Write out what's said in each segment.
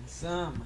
some.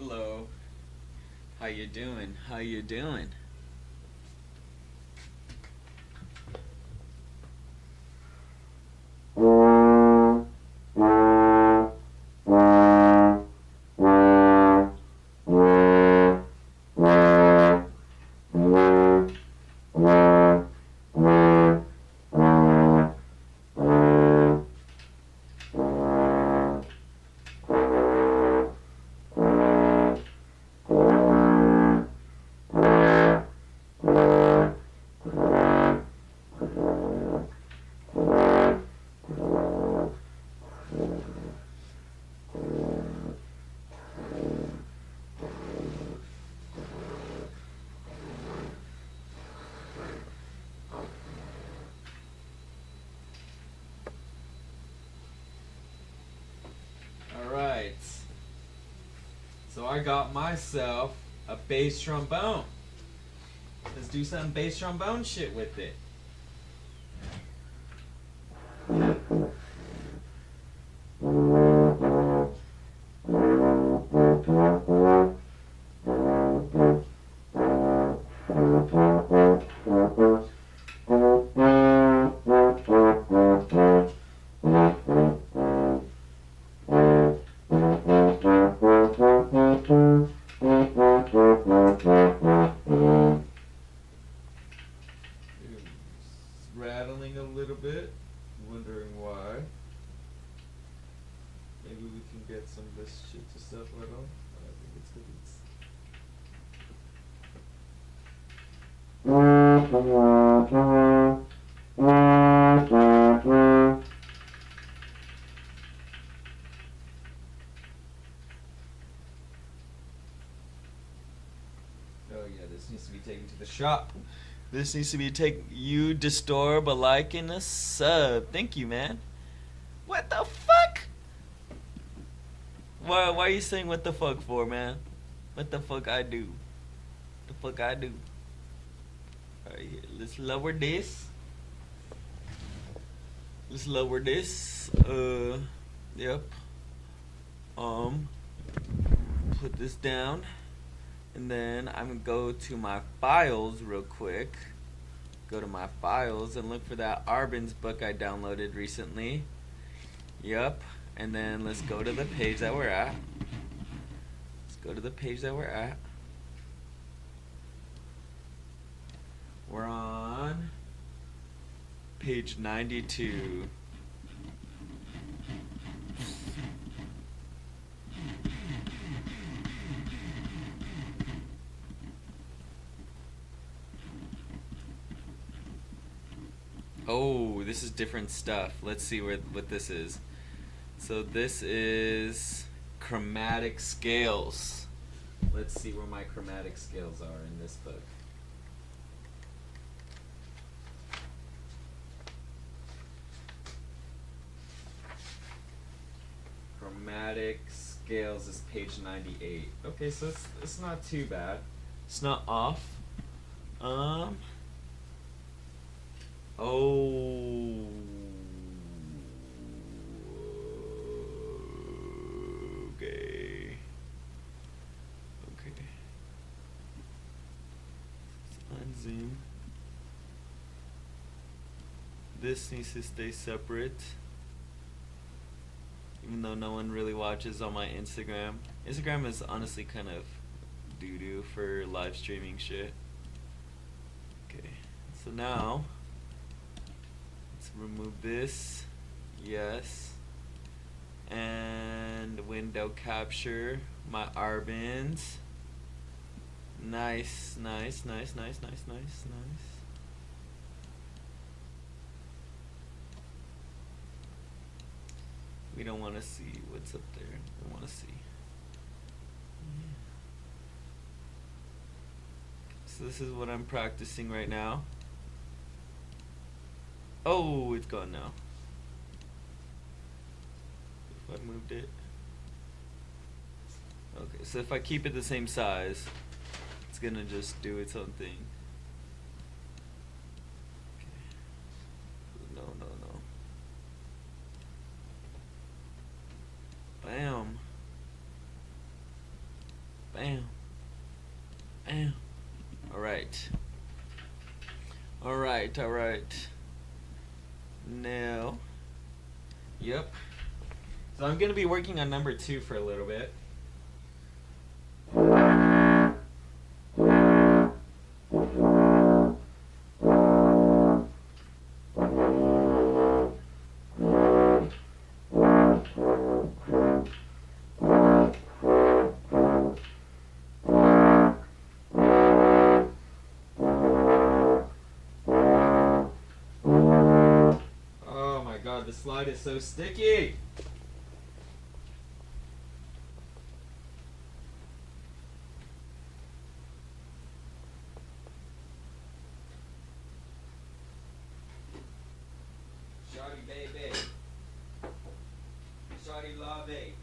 Hello. How you doing? How you doing? Alright. So I got myself a bass trombone. Let's do some bass trombone shit with it. we can get some of this shit to stuff right on. I think it's good. Oh yeah, this needs to be taken to the shop. This needs to be taken. You disturb a like and a sub. Thank you, man. What the fuck? Why are you saying what the fuck for, man? What the fuck I do? The fuck I do? Alright, let's lower this. Let's lower this. Yep. Put this down. And then I'm gonna go to my files real quick. Go to my files and look for that Arbenz book I downloaded recently. Yep. And then let's go to the page that we're at. Let's go to the page that we're at. We're on page 92. Oh, this is different stuff. Let's see what this is. So this is chromatic scales. Let's see where my chromatic scales are in this book. Chromatic scales is page 98. Okay, so it's not too bad. It's not off. Oh. Okay. Let's unzoom. This needs to stay separate. Even though no one really watches on my Instagram. Instagram is honestly kind of doo-doo for live streaming shit. Okay. So now let's remove this. Yes. And window capture my Arbenz. Nice. We don't want to see what's up there. We want to see. So this is what I'm practicing right now. Oh, it's gone now. If I moved it. Okay, so if I keep it the same size, it's gonna just do its own thing. Okay. No. Bam. Alright. Now. Yep. So I'm gonna be working on number 2 for a little bit. The slide is so sticky. Shawty baby. Shawty love it.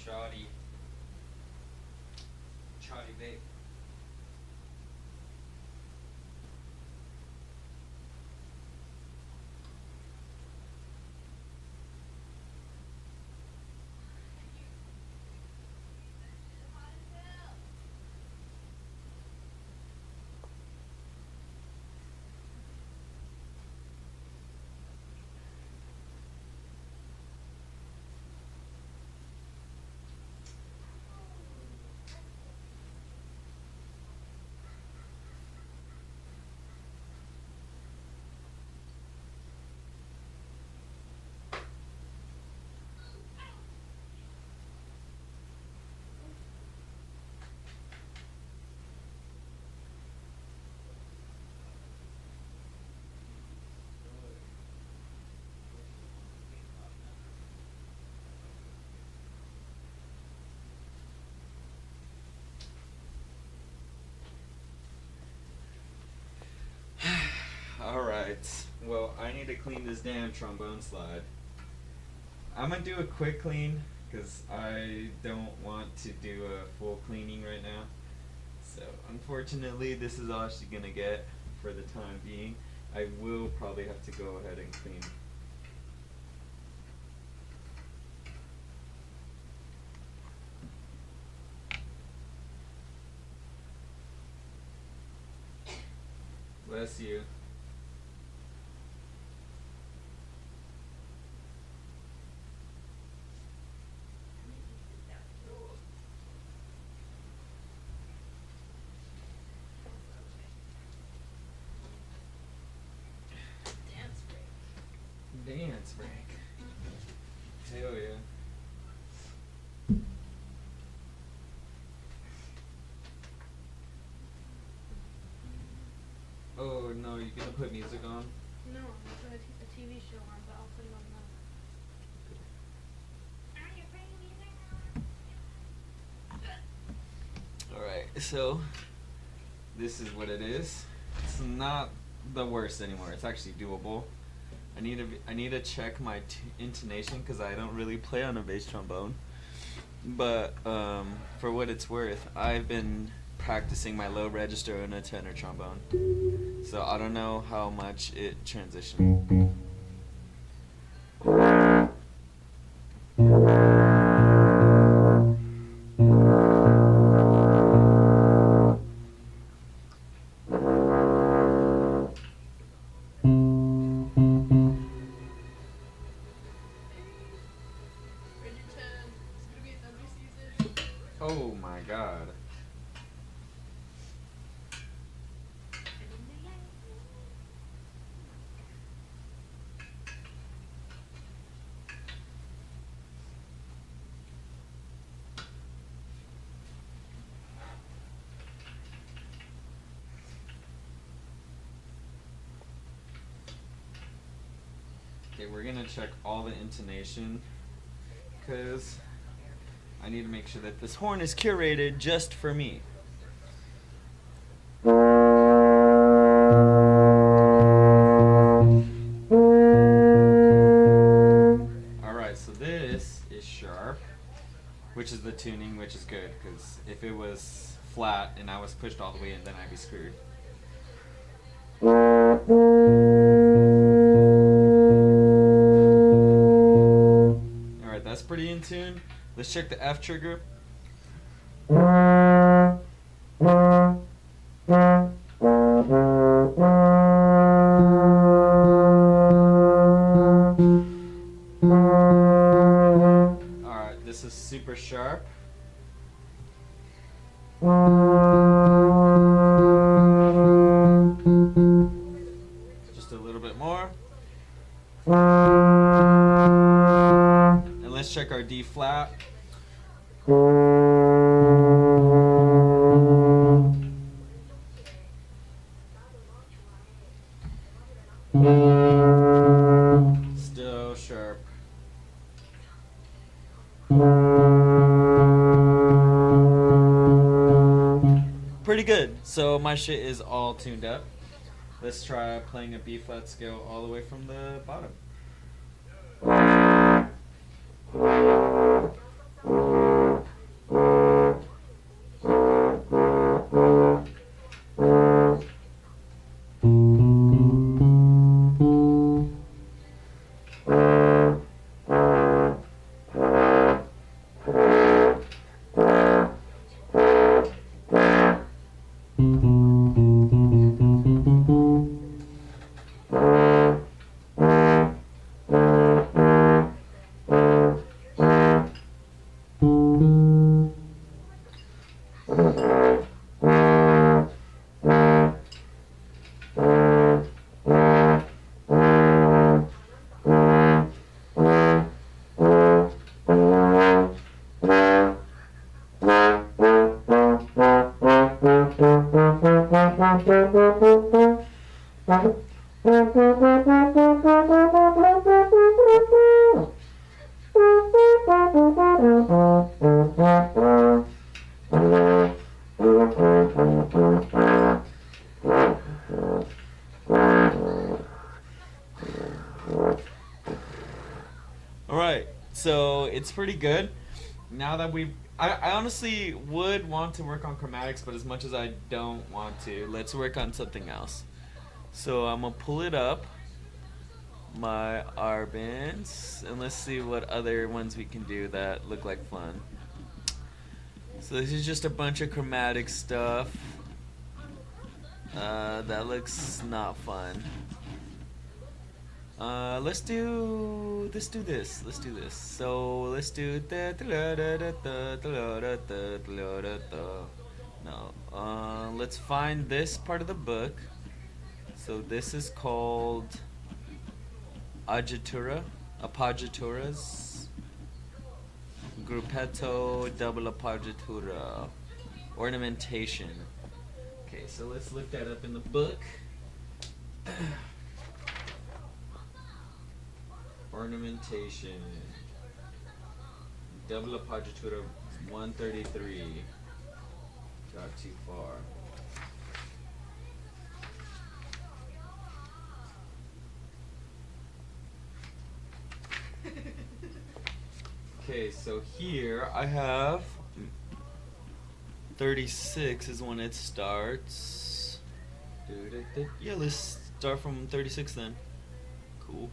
shoddy vape. Alright, well, I need to clean this damn trombone slide. I'm gonna do a quick clean because I don't want to do a full cleaning right now. So, unfortunately, this is all she's gonna get for the time being. I will probably have to go ahead and clean. Bless you. Dance break. Hell yeah. Oh no, you gonna put music on? No, I'm putting a TV show on, but I'll put it on now. Alright, so this is what it is. It's not the worst anymore. It's actually doable. I need to check my intonation because I don't really play on a bass trombone. But for what it's worth, I've been practicing my low register on a tenor trombone. So I don't know how much it transitions. Oh my god. Okay, we're gonna check all the intonation because I need to make sure that this horn is curated just for me. Alright, so this is sharp, which is the tuning, which is good, because if it was flat and I was pushed all the way in, then I'd be screwed. Alright, that's pretty in tune. Let's check the F trigger. Alright, this is super sharp. Just a little bit more. And let's check our D flat. Still sharp. Pretty good. So my shit is all tuned up. Let's try playing a B flat scale all the way from the bottom. Alright, so it's pretty good. Now that I honestly would want to work on chromatics, but as much as I don't want to, let's work on something else. So I'm gonna pull it up, my Arbins, and let's see what other ones we can do that look like fun. So this is just a bunch of chromatic stuff. That looks not fun. Let's do this. Let's do this. So let's do no. Let's find this part of the book. So this is called appoggiaturas, gruppetto double appoggiatura, ornamentation. Okay, so let's look that up in the book. Ornamentation. Double appoggiatura 133. Got too far. Okay, so here I have 36 is when it starts. Yeah, let's start from 36 then. Cool.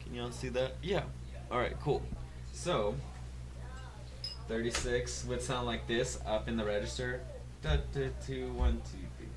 Can y'all see that? Yeah. Alright, cool. So, 36 would sound like this up in the register. 2, 1, 2, 3.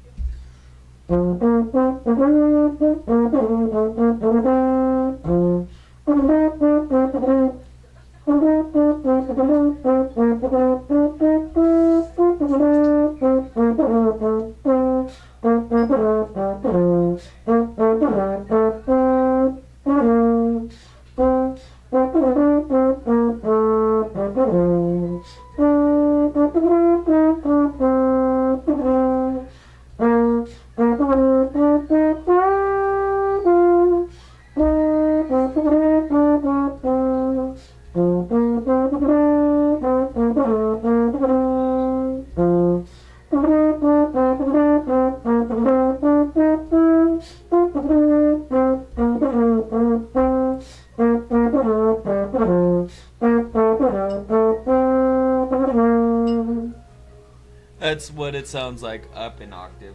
That's what it sounds like up in octave,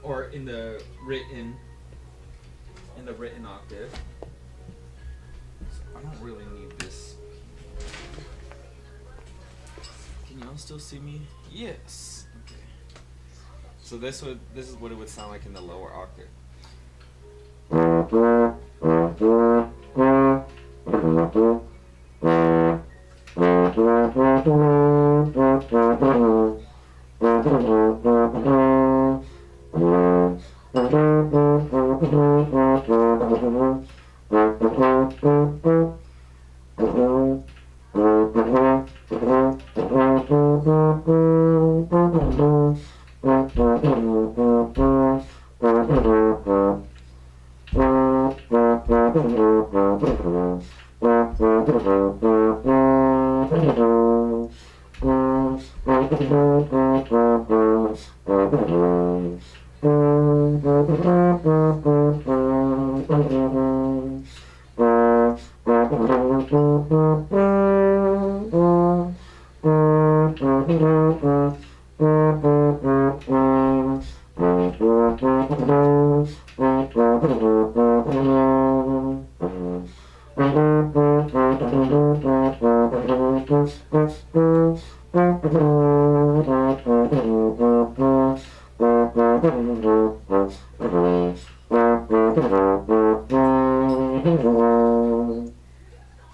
or in the written octave. So I don't really need this. Can y'all still see me? Yes. Okay. So this is what it would sound like in the lower octave.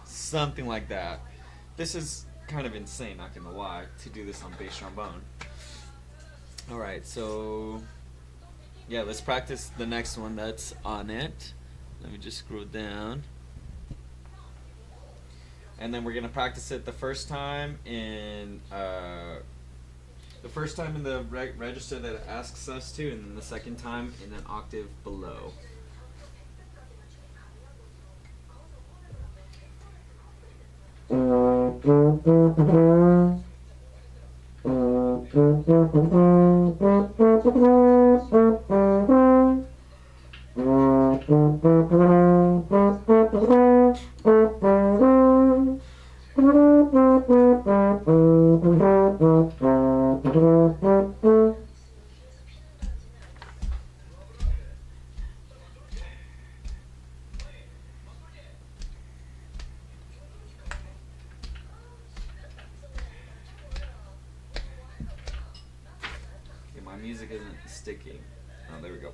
Something like that. This is kind of insane, not gonna lie, to do this on bass trombone. Alright, so yeah, let's practice the next one that's on it. Let me just scroll down. and then we're gonna practice it the first time in the register that it asks us to, and then the second time in an octave below. Okay, my music isn't sticking. Oh, there we go.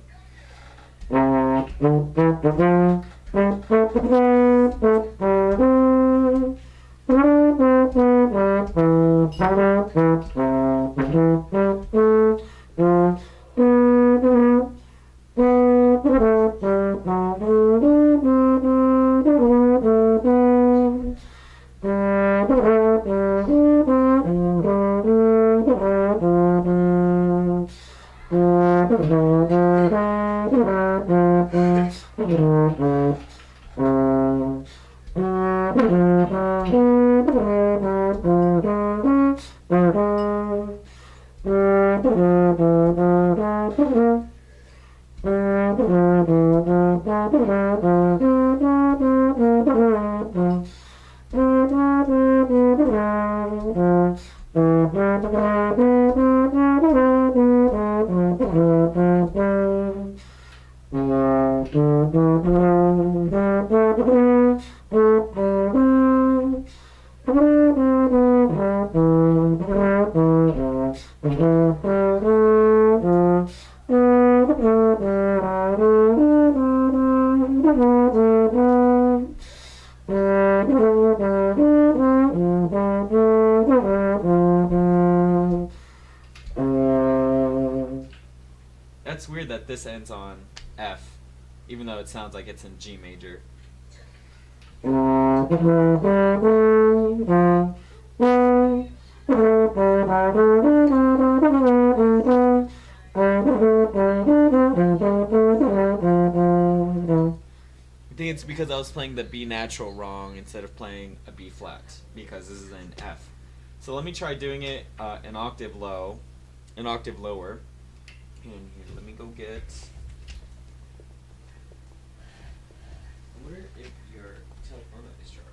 That's weird that this ends on F, even though it sounds like it's in G major. I think it's because I was playing the B natural wrong instead of playing a B flat, because this is an F. So let me try doing it an octave lower. And here, let me go get. I wonder if your telephone is charged.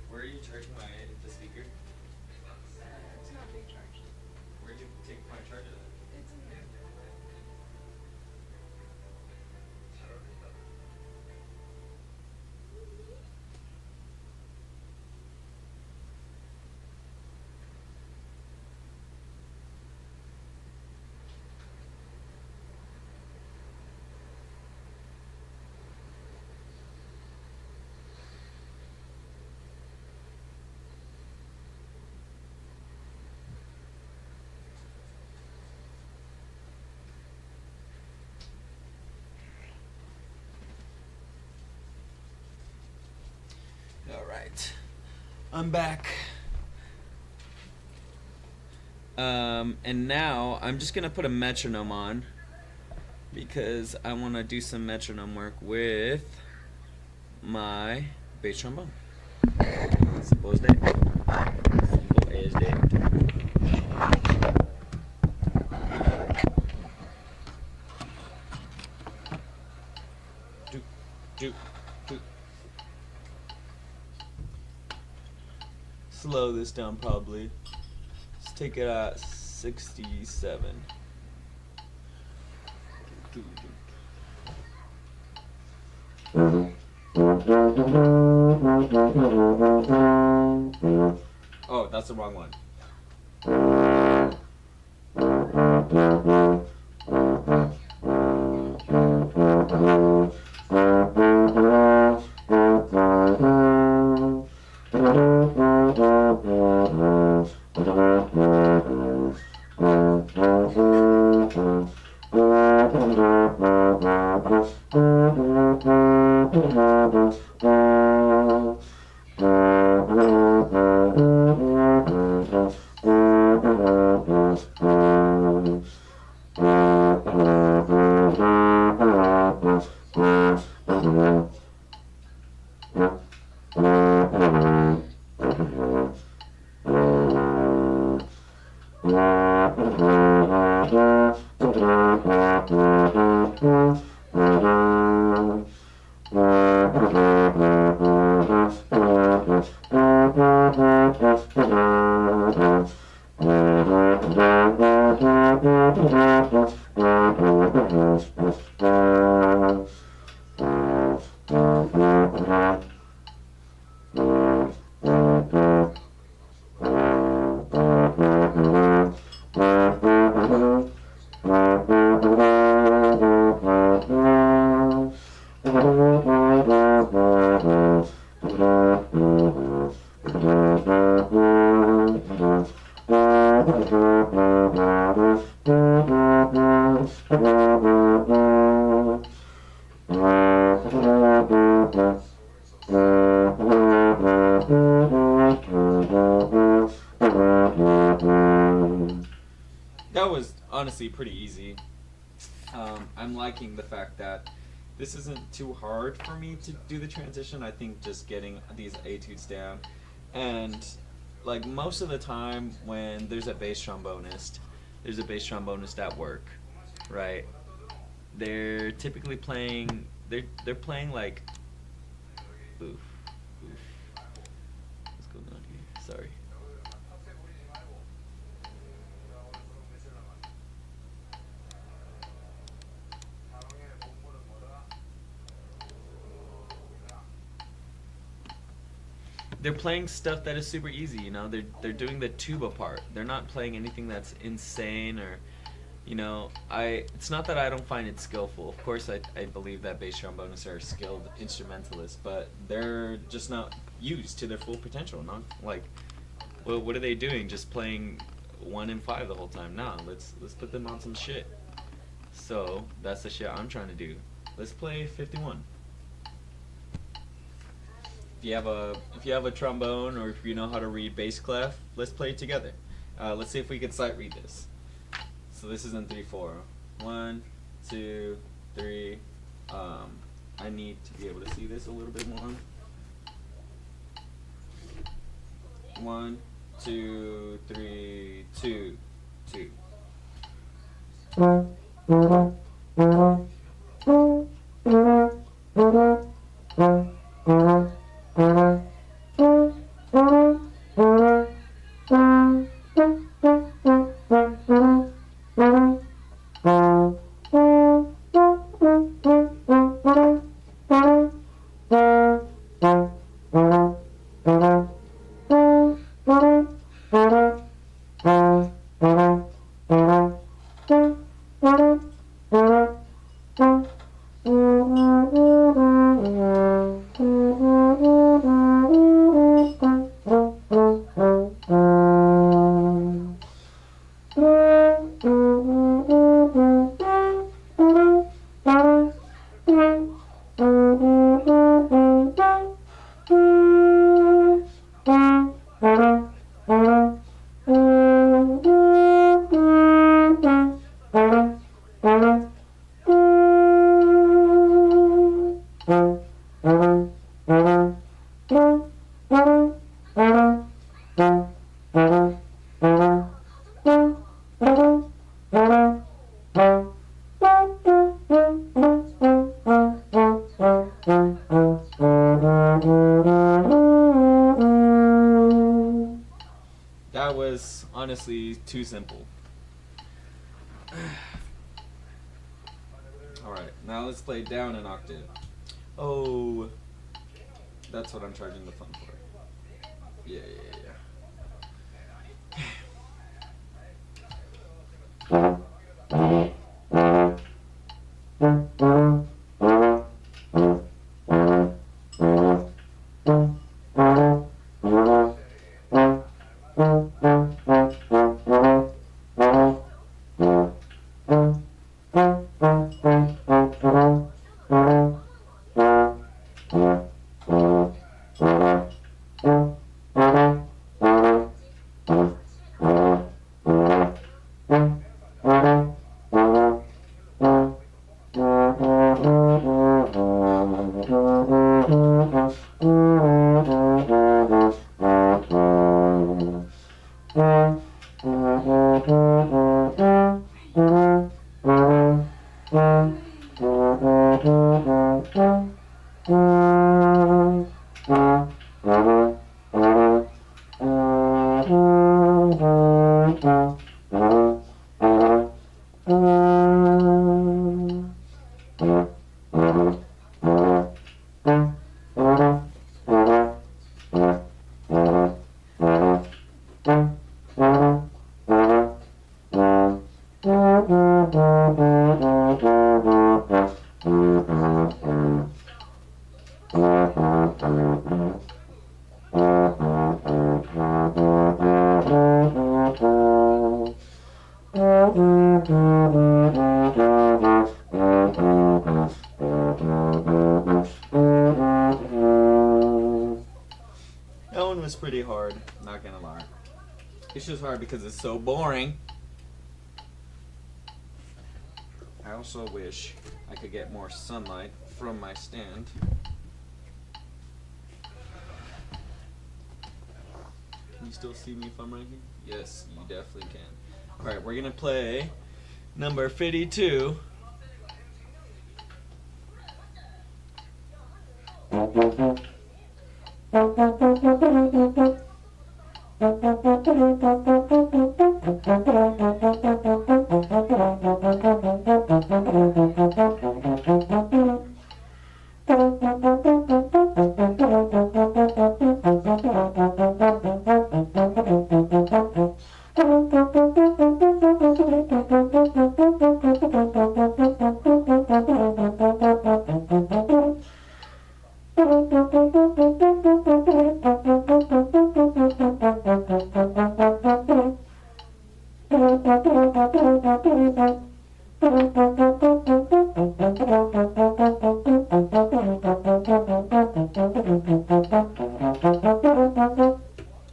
Where are you charging the speaker? It's not being charged. Where'd you take my charger then? It's in there. Alright. I'm back. And now I'm just gonna put a metronome on because I wanna do some metronome work with my bass trombone. Simple as that. Simple as that. this down probably. Let's take it at 67. Oh, that's the wrong one. That was honestly pretty easy. I'm liking the fact that this isn't too hard for me to do the transition. I think just getting these etudes down, and like most of the time when there's a bass trombonist at work, right? They're typically playing. They're playing like. Oof. What's going on here? Sorry. They're playing stuff that is super easy, you know. They're doing the tuba part. They're not playing anything that's insane or, you know. It's not that I don't find it skillful. Of course, I believe that bass trombonists are skilled instrumentalists, but they're just not used to their full potential. Not like, well, what are they doing? Just playing 1 and 5 the whole time? Nah, let's put them on some shit. So that's the shit I'm trying to do. Let's play 51. If you have a trombone, or if you know how to read bass clef, let's play it together. Let's see if we can sight read this. So this is in 3/4. 1, 2, 3. I need to be able to see this a little bit more. 1, 2, 3, 2, 2. too simple. Alright, now let's play down an octave. Oh, that's what I'm charging the phone for. Yeah. That one was pretty hard, not gonna lie. It's just hard because it's so boring. I also wish I could get more sunlight from my stand. Can you still see me if I'm right here? Yes, you definitely can. Alright, we're gonna play number 52.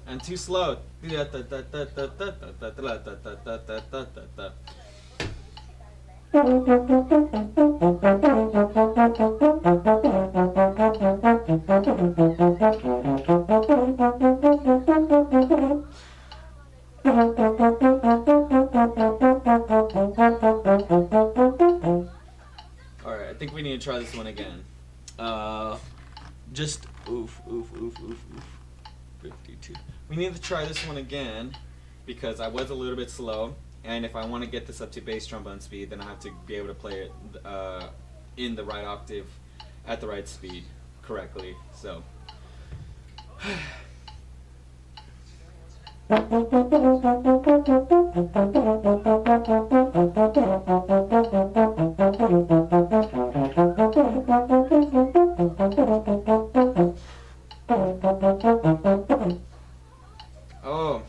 And too slow. Alright, I think we need to try this one again. Just oof. 52. We need to try this one again because I was a little bit slow, and if I want to get this up to bass trombone speed, then I have to be able to play it in the right octave at the right speed correctly. So. Oh.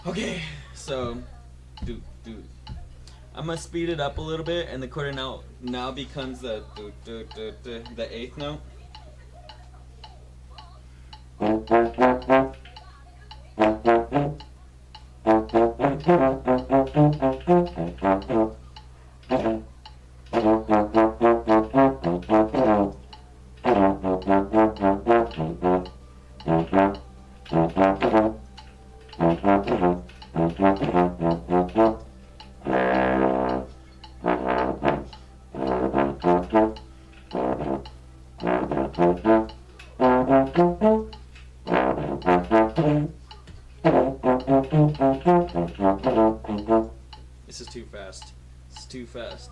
Okay, so I'm gonna speed it up a little bit, and the quarter now becomes the eighth note. This is too fast. It's too fast.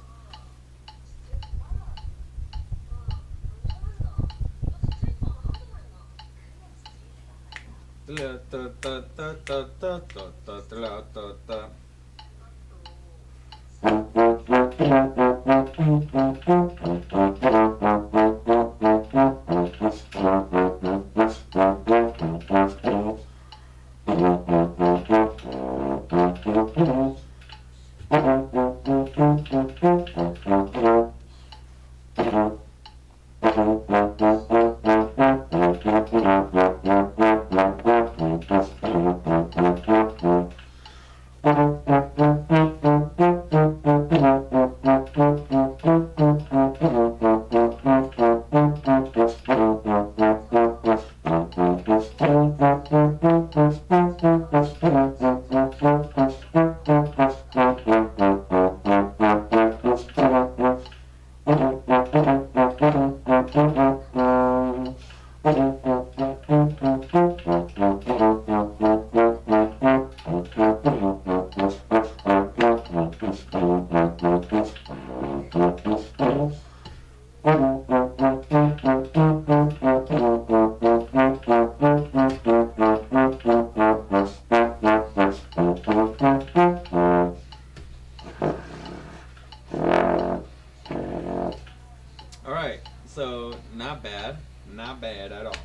Alright, so not bad. Not bad at all.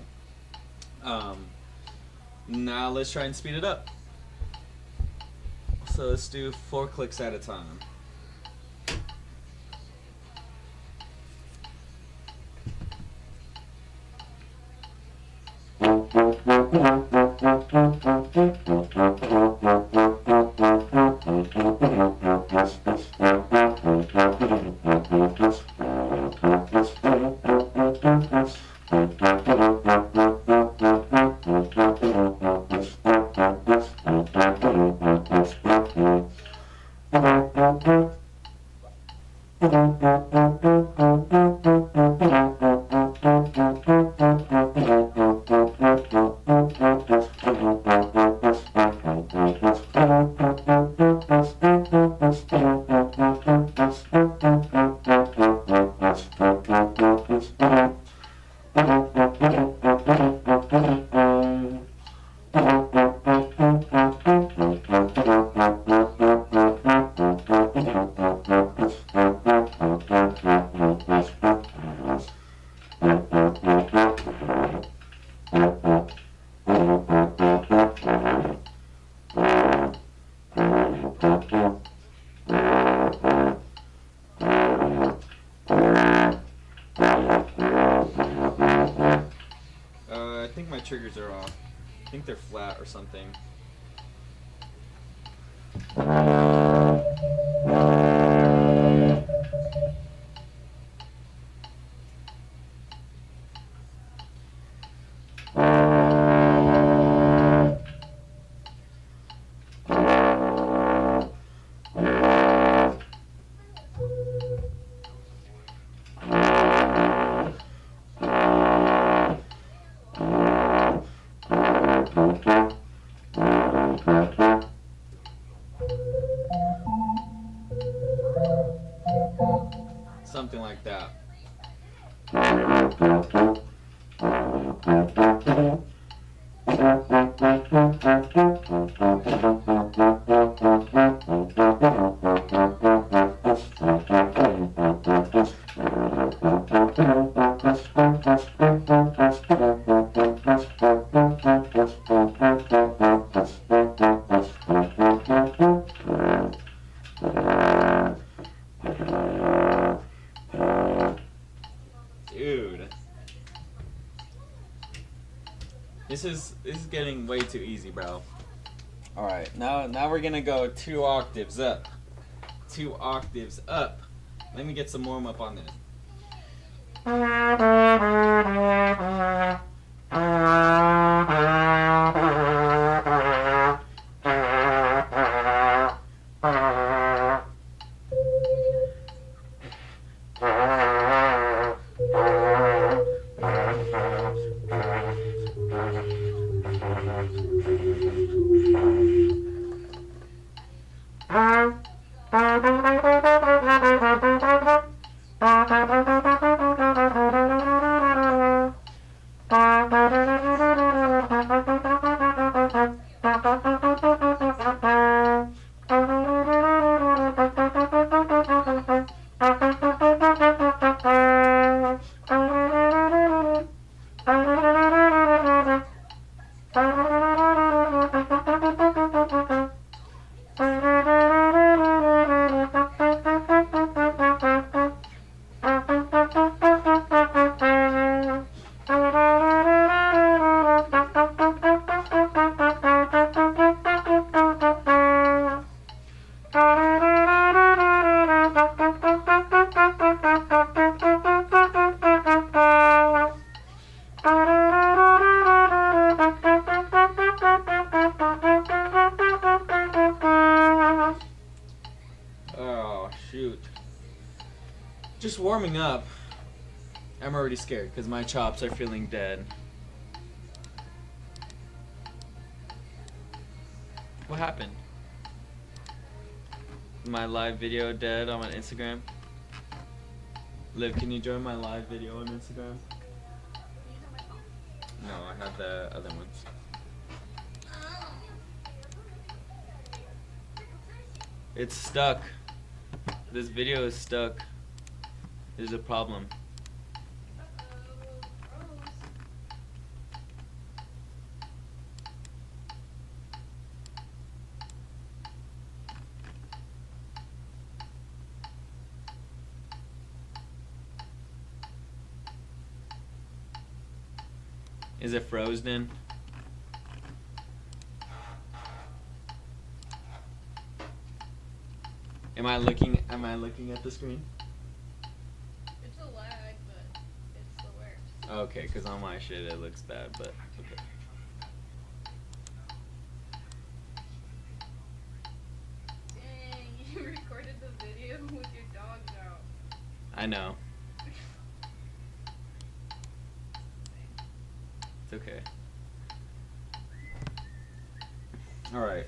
Now let's try and speed it up. So let's do 4 clicks at a time. I think my triggers are off. I think they're flat or something. Something like that. too easy, bro. All right, now we're gonna go 2 octaves up. 2 octaves up. Let me get some warm up on this. Oh, shoot. Just warming up. I'm already scared because my chops are feeling dead. What happened? My live video dead on my Instagram? Liv, can you join my live video on Instagram? No, I have the other ones. It's stuck. This video is stuck. There's a problem. Is it frozen? Am I looking at the screen? It's a lag, but it's the worst. Okay, because on my shit it looks bad, but okay. Dang, you recorded the video with your dogs out. I know. It's okay. Alright.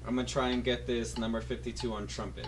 I'm gonna try and get this number 52 on trumpet.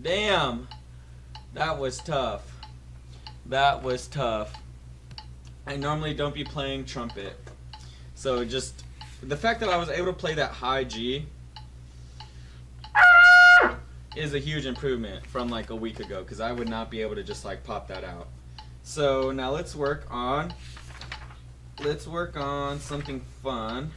Damn, that was tough. That was tough. I normally don't be playing trumpet, so just the fact that I was able to play that high G is a huge improvement from like a week ago, because I would not be able to just like pop that out. So now let's work on something fun.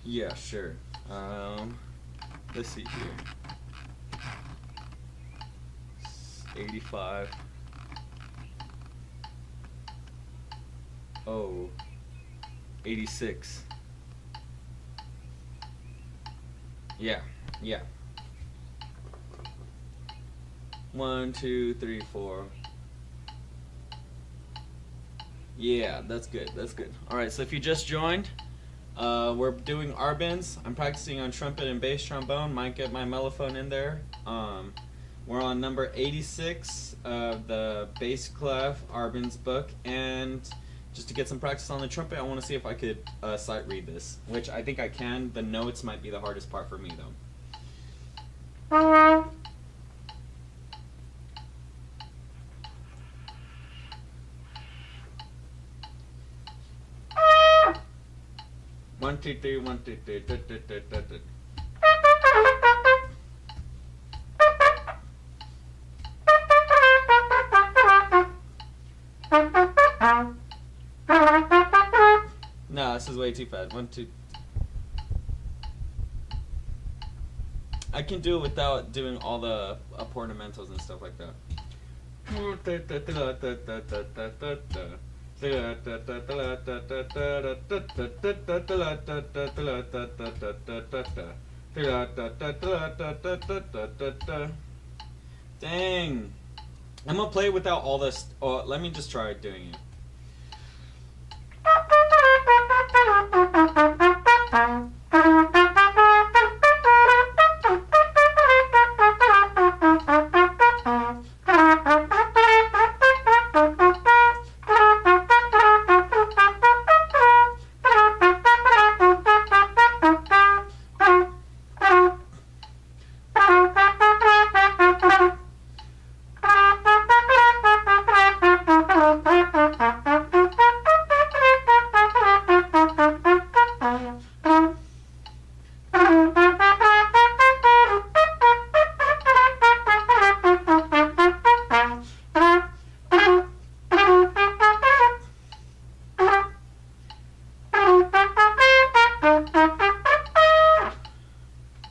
Yeah, sure. Let's see here. 85. Oh. 86. Yeah, yeah. 1, 2, 3, 4. Yeah, that's good. That's good. All right. So if you just joined, we're doing Arbins. I'm practicing on trumpet and bass trombone. Might get my mellophone in there. We're on number 86 of the bass clef Arbins book, and just to get some practice on the trumpet, I want to see if I could sight read this, which I think I can. The notes might be the hardest part for me, though. One, two, three, 1, 2, 3. No, this is way too fast. 1, 2. I can do it without doing all the portamentals and stuff like that. Dang. I'm gonna play without all this. Oh, let me just try doing it.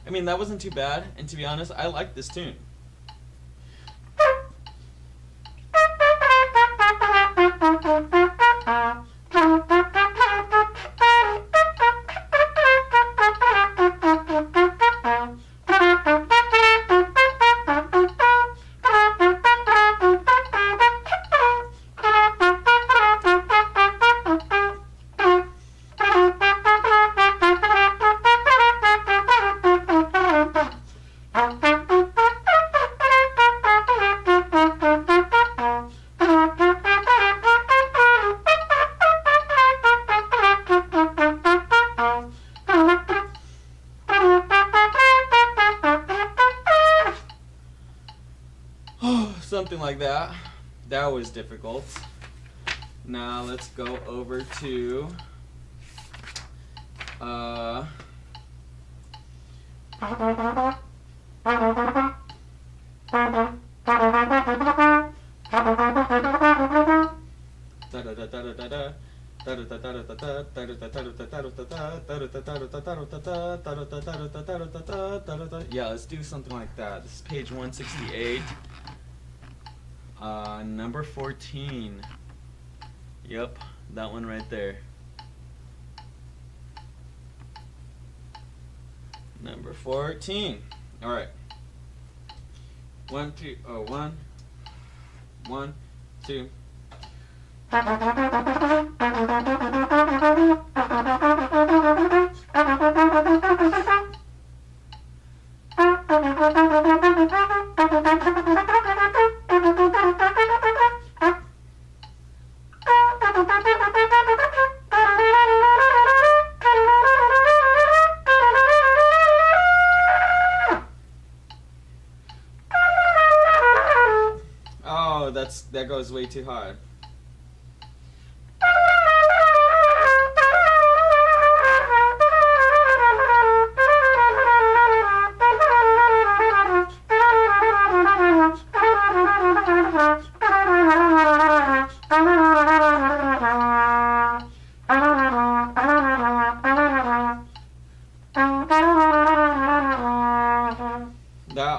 I mean, that wasn't too bad, and to be honest, I like this tune. Something like that. That was difficult. Now let's go over to yeah, let's do something like that. This is page 168. Number 14. Yep, that one right there. Number 14. All right. 1, 2. Oh, 1. 1, 2. Oh, that goes way too high.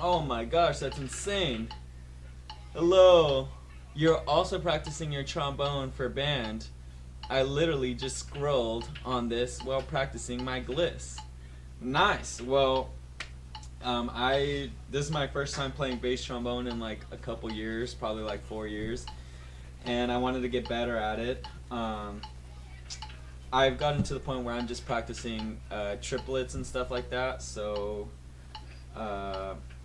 Oh my gosh, that's insane. Hello. You're also practicing your trombone for band. I literally just scrolled on this while practicing my gliss. Nice. Well, this is my first time playing bass trombone in like a couple years, probably like 4 years, and I wanted to get better at it. I've gotten to the point where I'm just practicing triplets and stuff like that, so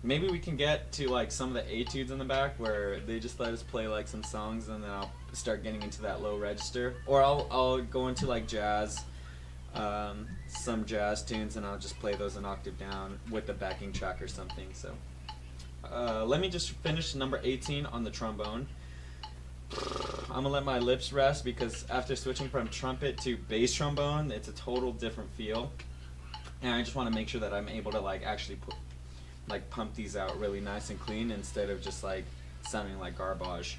maybe we can get to like some of the etudes in the back where they just let us play like some songs, and then I'll start getting into that low register, or I'll go into like jazz, some jazz tunes, and I'll just play those an octave down with the backing track or something. So let me just finish number 18 on the trombone. I'm gonna let my lips rest because after switching from trumpet to bass trombone, it's a total different feel, and I just want to make sure that I'm able to like actually pump these out really nice and clean instead of just like sounding like garbage.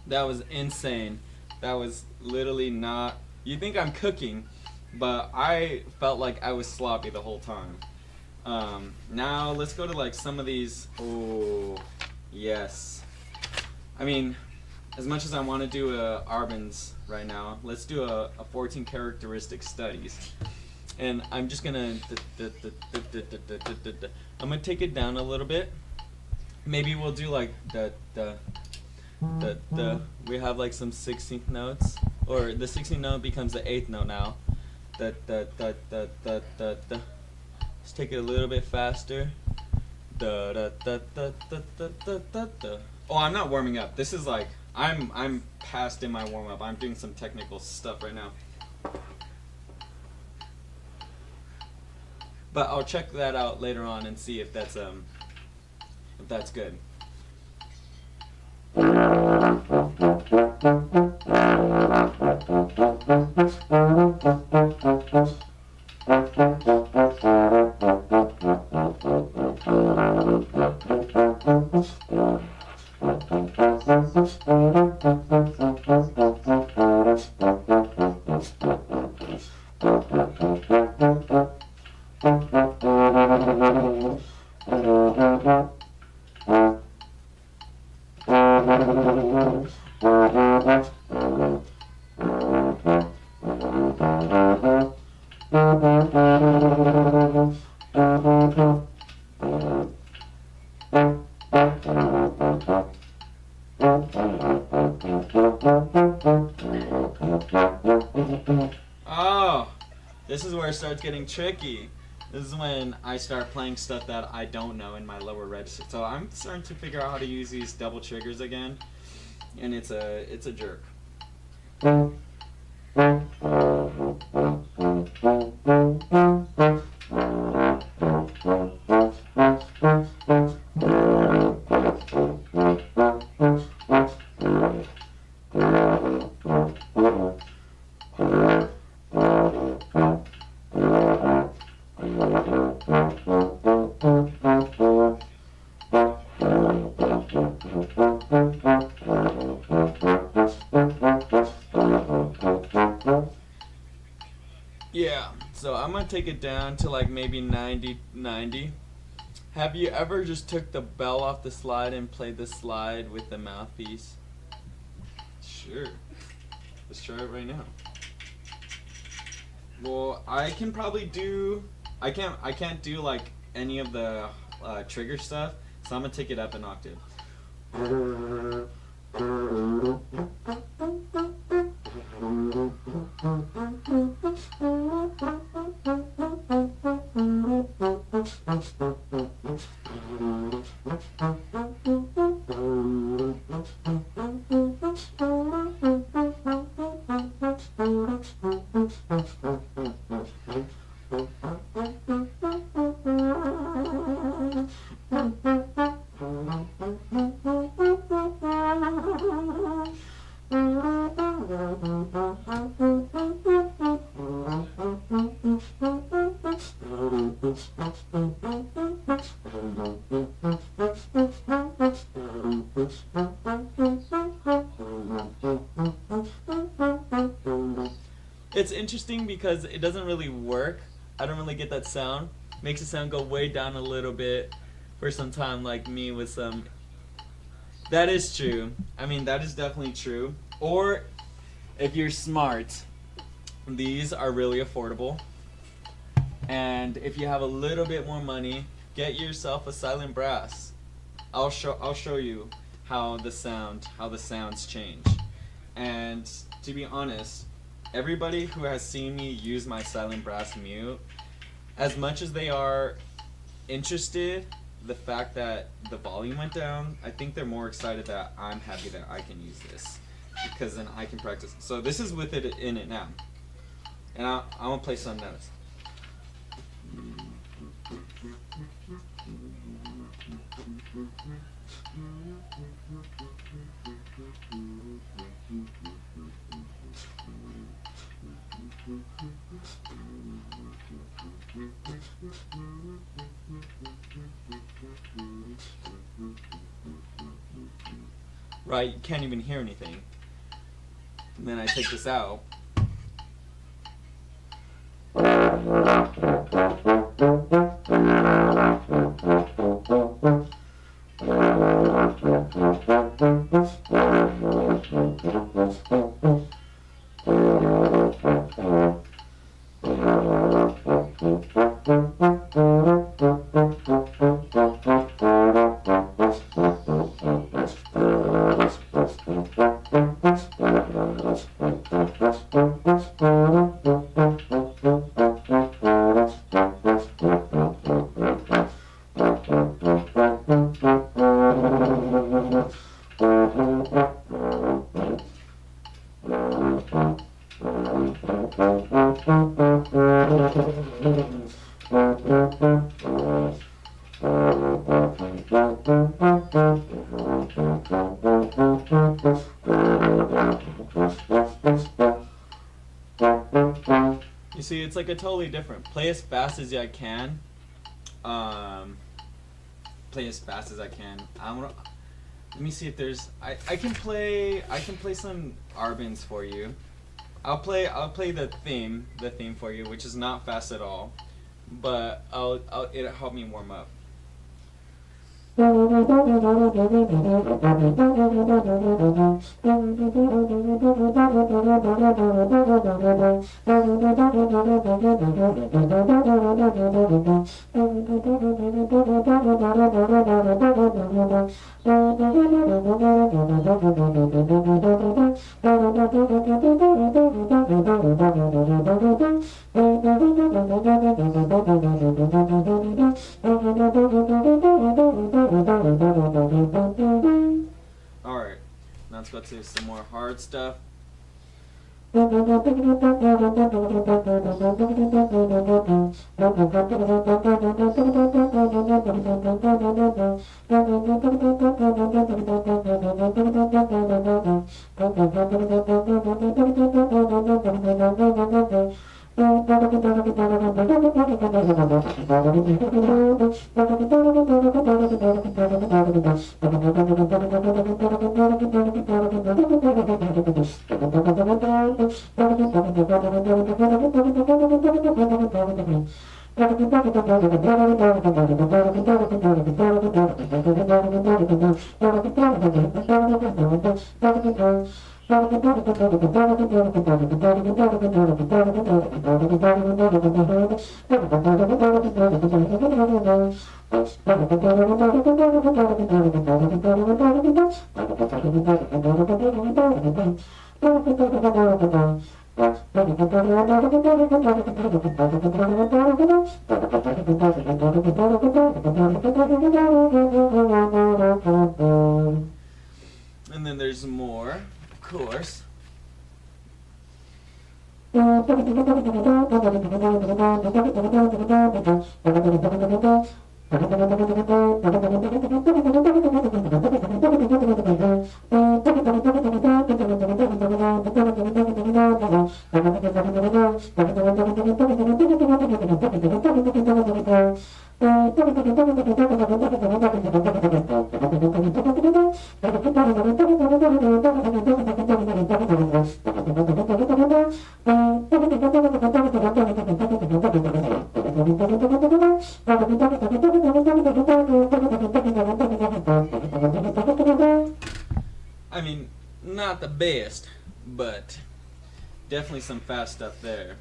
That was insane. That was literally not... You think I'm cooking, but I felt like I was sloppy the whole time. Now let's go to like some of these. Oh, yes. I mean, as much as I want to do a Arbenz right now, let's do a 14 characteristic studies. And I'm just gonna I'm gonna take it down a little bit. Maybe we'll do like we have like some 16th notes, or the 16th note becomes the 8th note now. Let's take it a little bit faster. Oh, I'm not warming up. This is like I'm past in my warm up. I'm doing some technical stuff right now. But I'll check that out later on and see if that's good. Oh, this is where it starts getting tricky. This is when I start playing stuff that I don't know in my lower register. So I'm starting to figure out how to use these double triggers again, and it's a jerk. So I'm gonna take it down to like maybe 90. Have you ever just took the bell off the slide and played the slide with the mouthpiece? Sure. Let's try it right now. Well, I can probably do. I can't do like any of the trigger stuff, so I'm gonna take it up an octave. It's interesting because it doesn't really work. I don't really get that sound. Makes the sound go way down a little bit for some time, like me with some. That is true. I mean, that is definitely true. Or if you're smart, these are really affordable. And if you have a little bit more money, get yourself a silent brass. I'll show you how the sounds change. And to be honest, everybody who has seen me use my silent brass mute, as much as they are interested, the fact that the volume went down, I think they're more excited that I'm happy that I can use this, because then I can practice. So this is with it in it now, and I'm gonna play some notes. Right, you can't even hear anything. And then I take this out. You see, it's like a totally different. Play as fast as I can. Play as fast as I can. Let me see if there's. I can play some Arbins for you. I'll play the theme for you, which is not fast at all, but it'll help me warm up. Alright, now let's go to some more hard stuff. And then there's more, of course. I mean, not the best, but definitely some fast stuff there.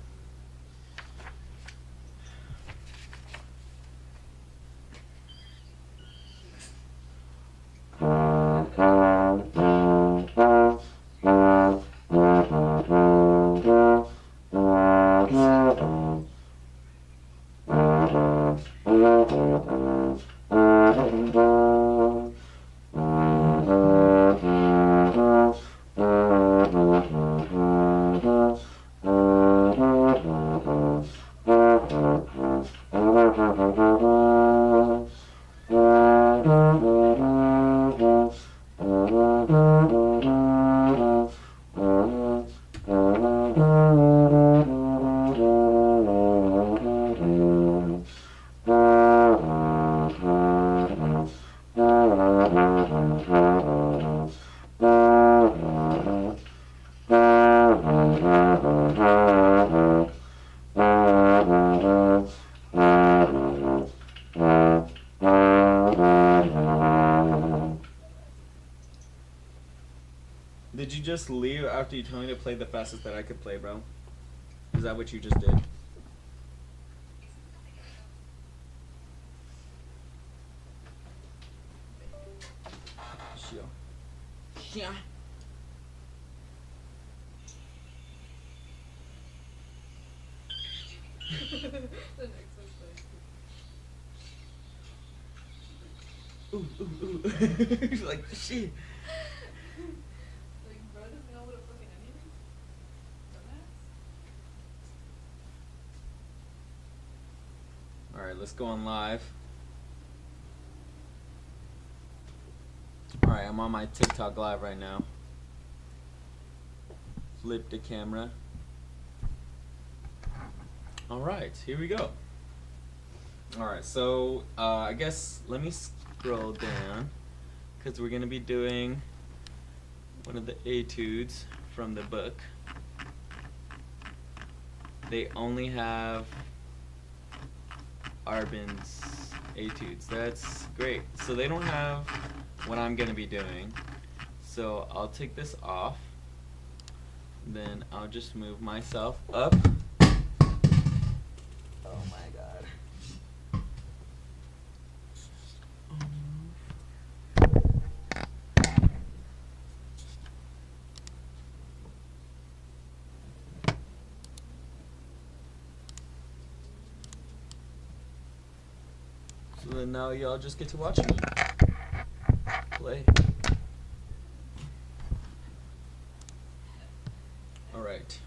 Did you just leave after you told me to play the fastest that I could play, bro? Is that what you just did? Sure. Yeah. The next one's like, Ooh, ooh, ooh. Like, shit. like, bro doesn't know what a fucking onion is? Dumbass. Alright, let's go on live. Alright, I'm on my TikTok live right now. Flip the camera. Alright, here we go. Alright, so I guess let me scroll down because we're going to be doing one of the etudes from the book. They only have Arbin's etudes. That's great. So they don't have what I'm going to be doing. So I'll take this off. Then I'll just move myself up. Oh my god. So then now y'all just get to watch me play. Alright.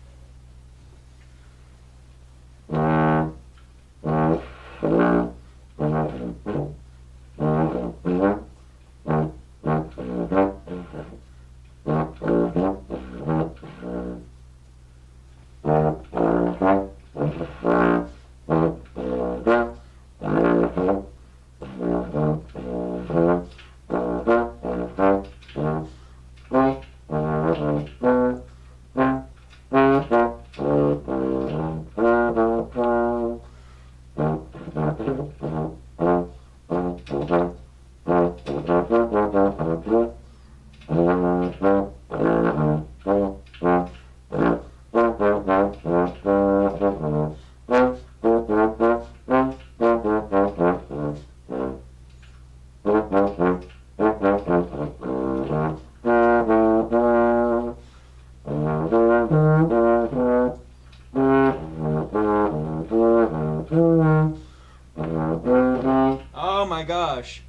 my gosh.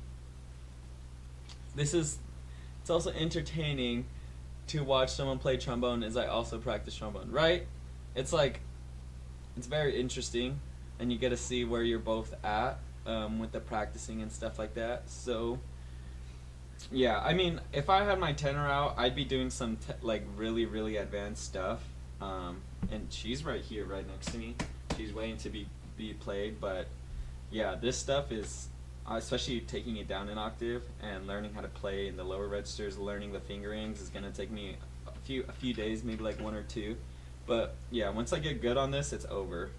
It's also entertaining to watch someone play trombone as I also practice trombone, right? It's like, it's very interesting, and you get to see where you're both at with the practicing and stuff like that. So, yeah, I mean, if I had my tenor out, I'd be doing some like really, really advanced stuff. And she's right here, right next to me. She's waiting to be played, but yeah, this stuff is, especially taking it down an octave and learning how to play in the lower registers, learning the fingerings is gonna take me a few days, maybe like 1 or 2. But yeah, once I get good on this, it's over.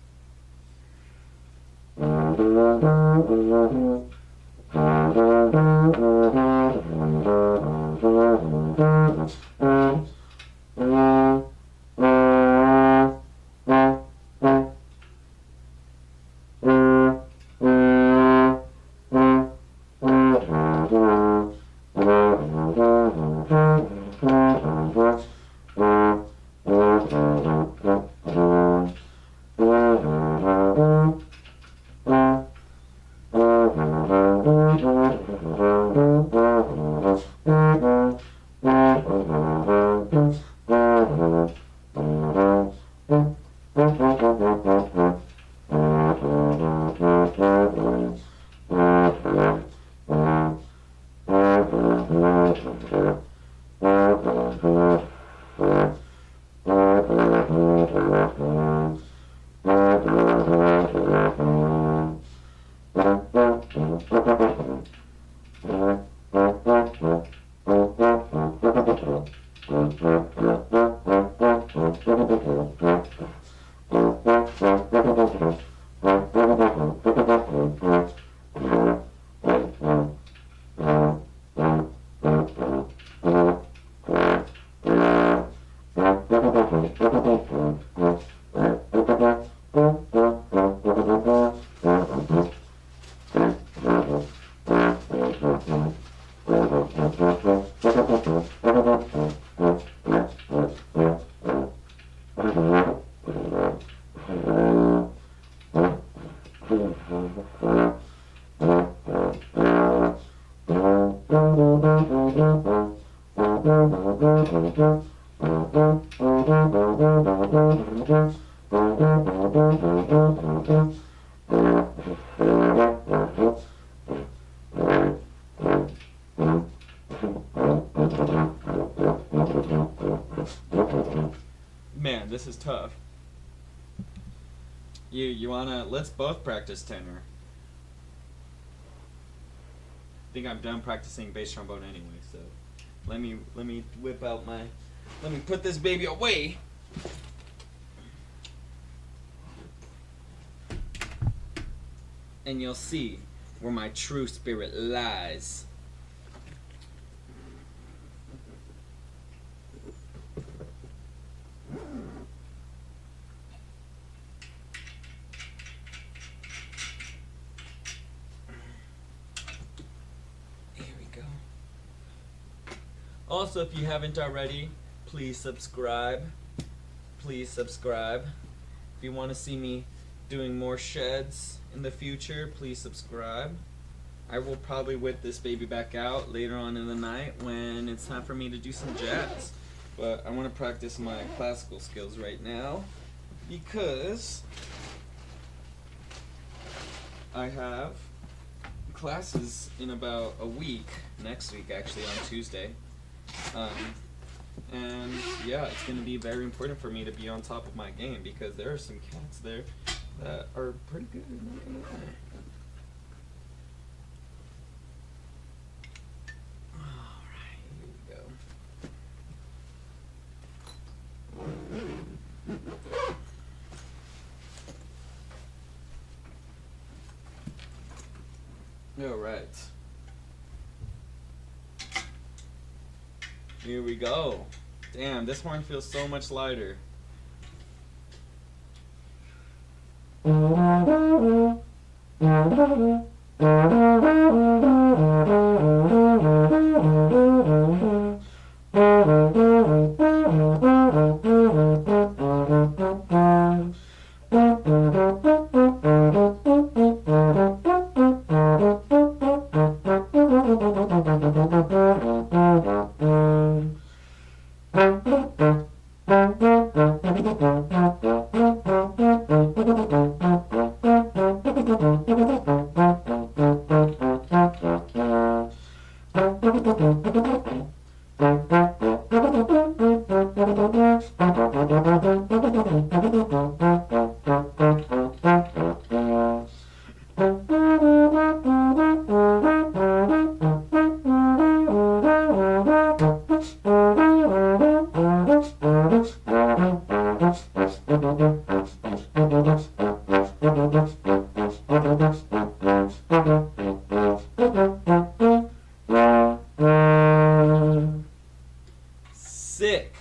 Man, this is tough. You wanna, let's both practice tenor. I think I'm done practicing bass trombone anyway, so let me whip out my, let me put this baby away. And you'll see where my true spirit lies. Also, if you haven't already, please subscribe. Please subscribe. If you want to see me doing more sheds in the future, please subscribe. I will probably whip this baby back out later on in the night when it's time for me to do some jazz. But I want to practice my classical skills right now because I have classes in about a week, next week actually, on Tuesday. And yeah, it's going to be very important for me to be on top of my game because there are some cats there that are pretty good. Not gonna lie. Alright, here we go. Alright. Here we go. Damn, this horn feels so much lighter. Sick.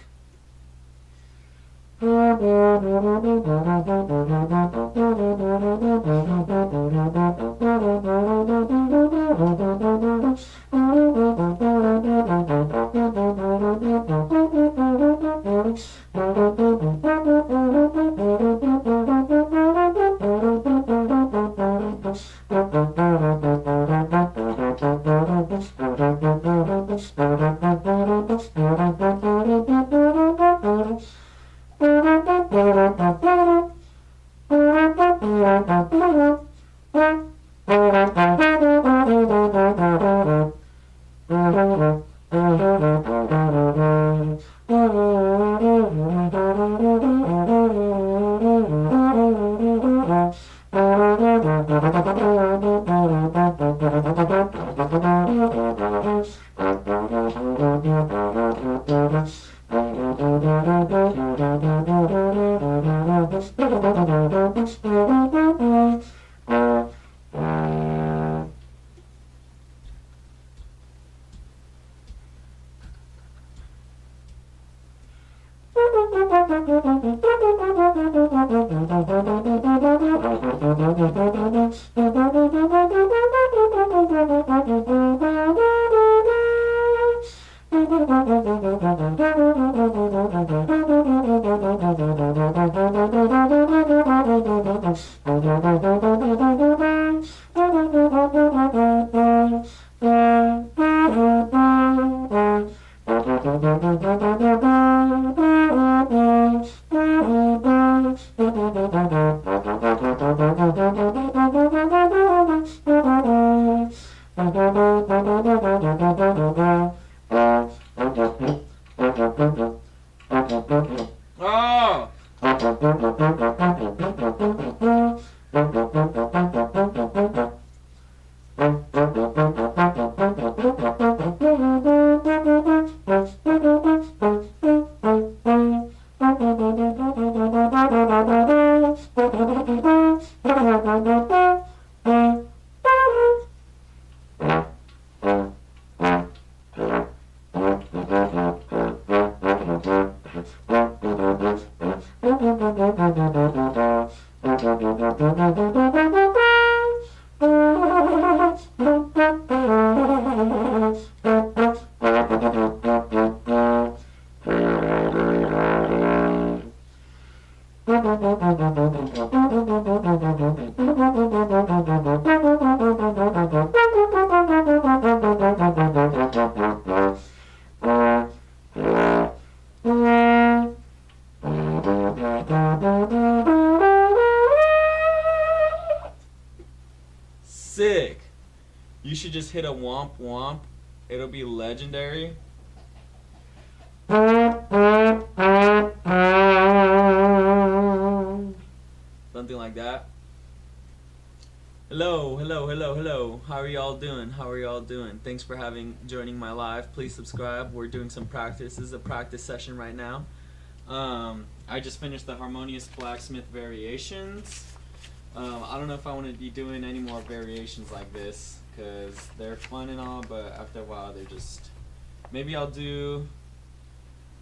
Oh! Sick. You should just hit a womp womp. It'll be legendary. Something like that. Hello. How are y'all doing? Thanks for joining my live. Please subscribe. We're doing some practice. This is a practice session right now. I just finished the Harmonious Blacksmith variations. I don't know if I want to be doing any more variations like this, because they're fun and all, but after a while they're just... Maybe I'll do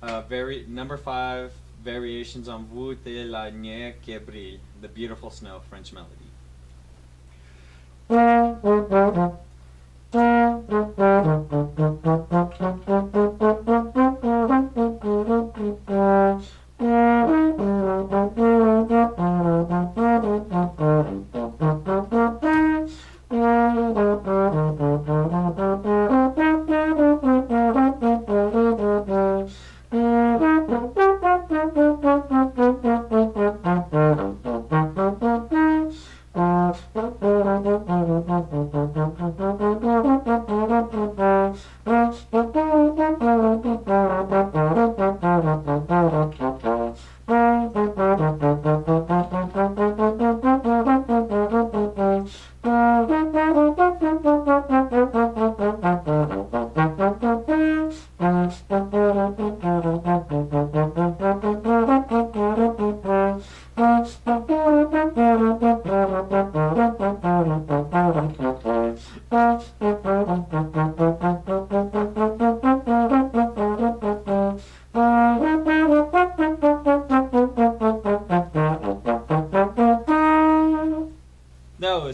number 5 variations on Vous de la neige qui brille, the beautiful snow, French melody.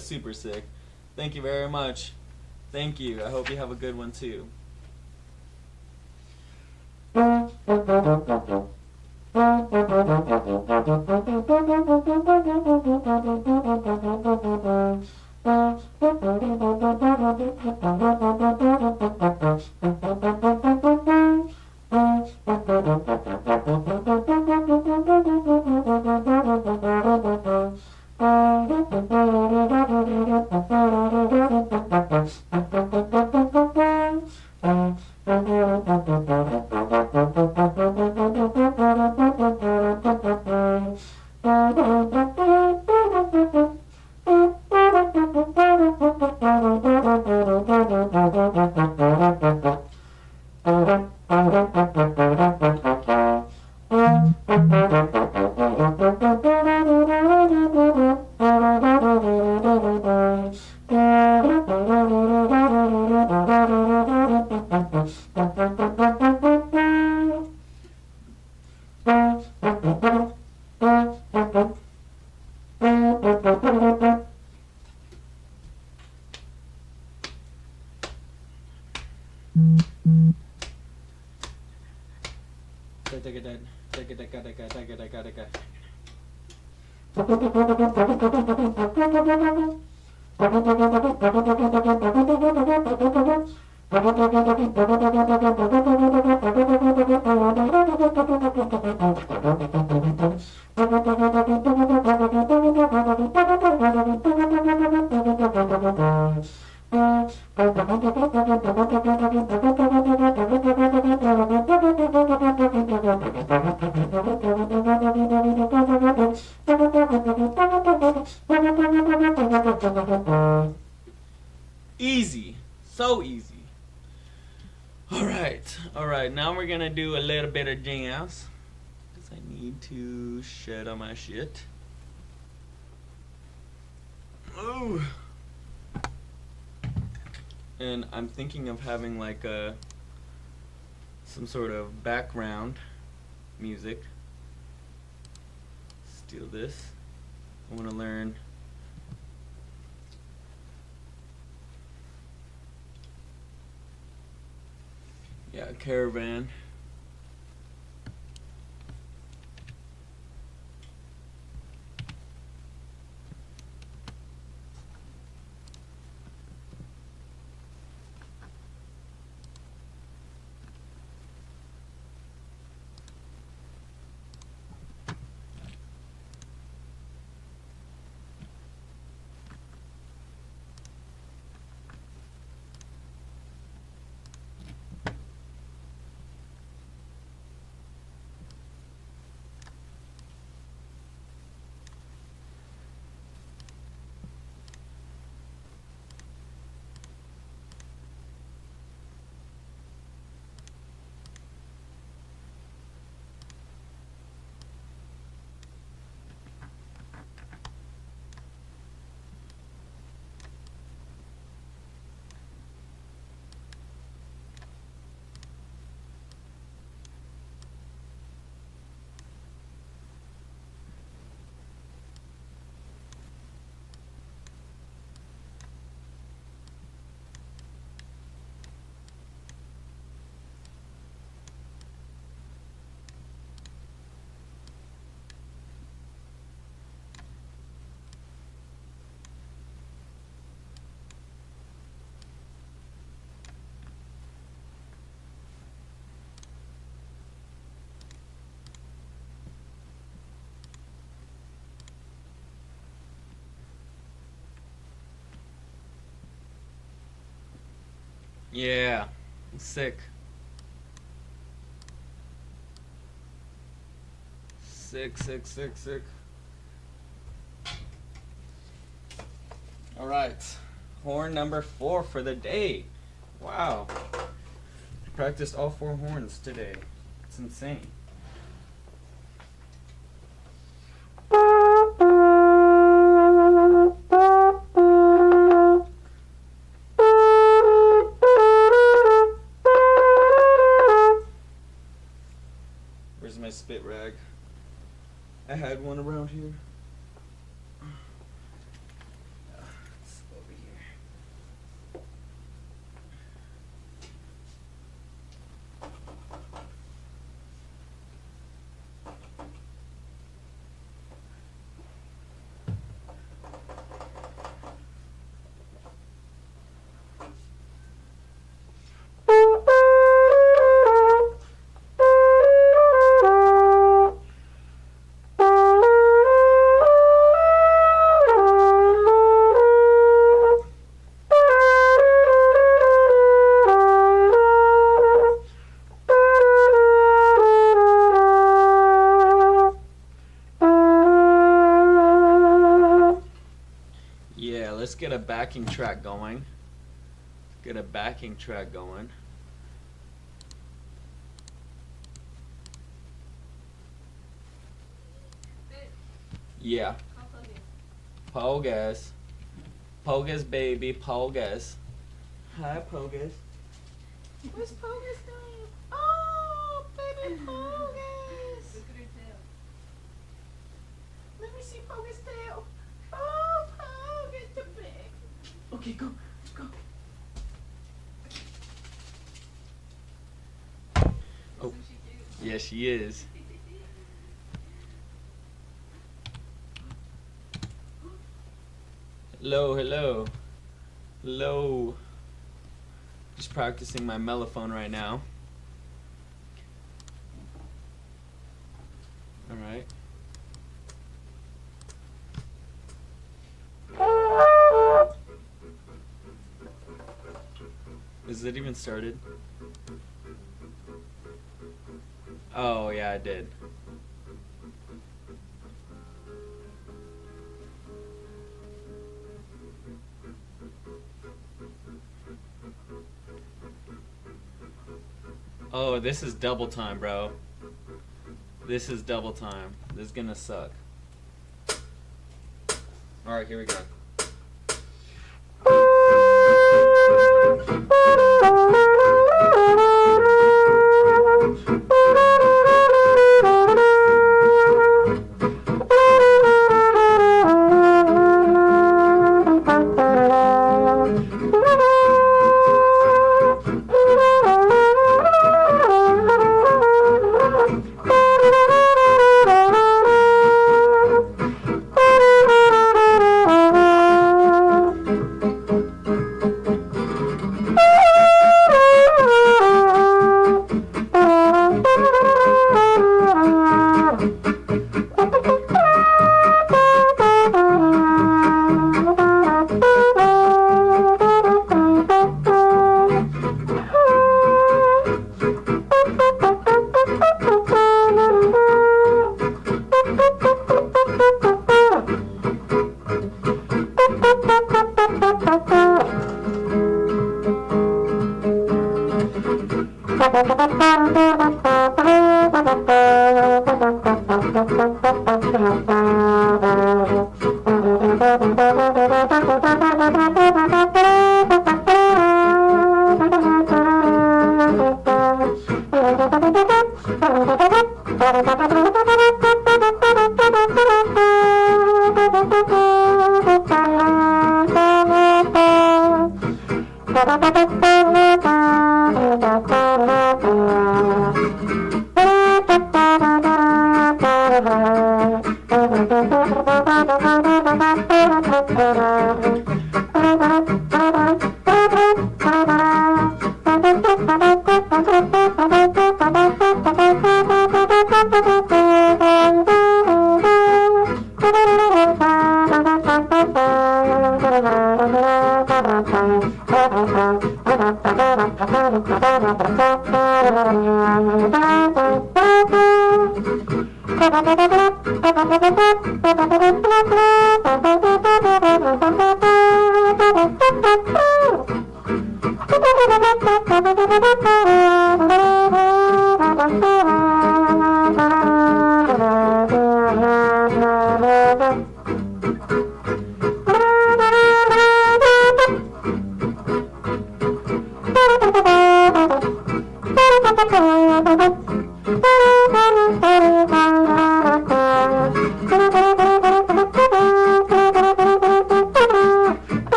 was super sick. Thank you very much. Thank you. I hope you have a good one too. Easy. So easy. Alright, now we're gonna do a little bit of jams. Because I need to shed on my shit. Ooh. And I'm thinking of having like some sort of background music. Steal this. I want to learn. Yeah, Caravan. Yeah, sick. Sick. Alright, horn number 4 for the day. Wow. I practiced all 4 horns today. It's insane. Where's my spit rag? I had one around here. get a backing track going. Get a backing track going. Yeah. Pogus. Pogus, baby. Pogus. Hi, Pogus. What's Pogus doing? Oh, baby Pogus. Look at her tail. Let me see Pogus' tail. Oh, Pogus the big. Okay, go. Go. Oh. Isn't she cute? Yeah, she is. Hello, hello. Hello. Just practicing my mellophone right now. Alright. Is it even started? Oh, yeah, I did. Oh, this is double time, bro. This is double time. This is gonna suck. Alright, here we go.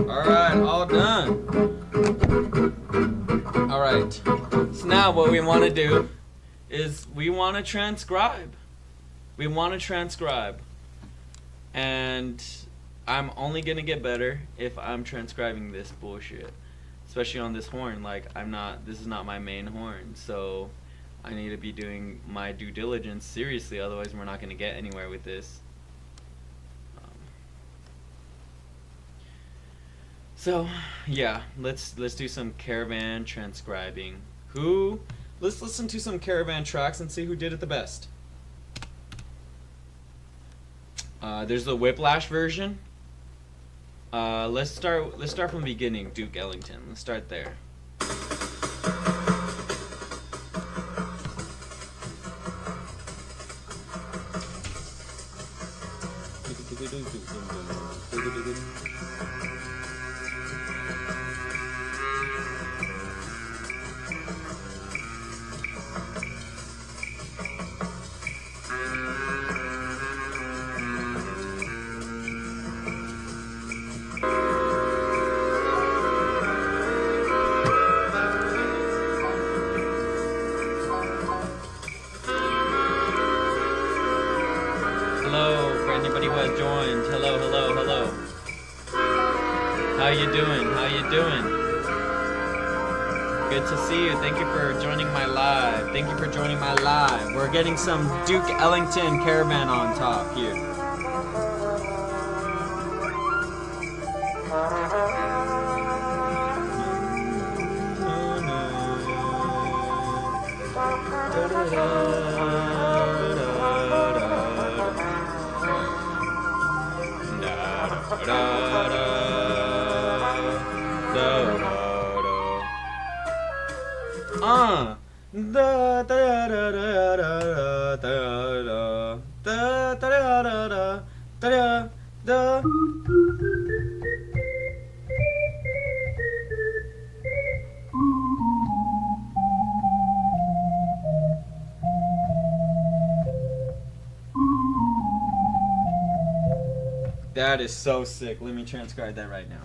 Alright, all done. Alright. So now what we want to do is we want to transcribe. We want to transcribe. And I'm only going to get better if I'm transcribing this bullshit. Especially on this horn. Like, this is not my main horn. So I need to be doing my due diligence seriously. Otherwise, we're not going to get anywhere with this. So, yeah, let's do some Caravan transcribing. Let's listen to some Caravan tracks and see who did it the best. There's the Whiplash version. Let's start from the beginning. Duke Ellington. Let's start there. Hello, for anybody who has joined. Hello, hello, hello. How you doing? How you doing? Good to see you. Thank you for joining my live. Thank you for joining my live. We're getting some Duke Ellington Caravan on top here. That is so sick. Let me transcribe that right now.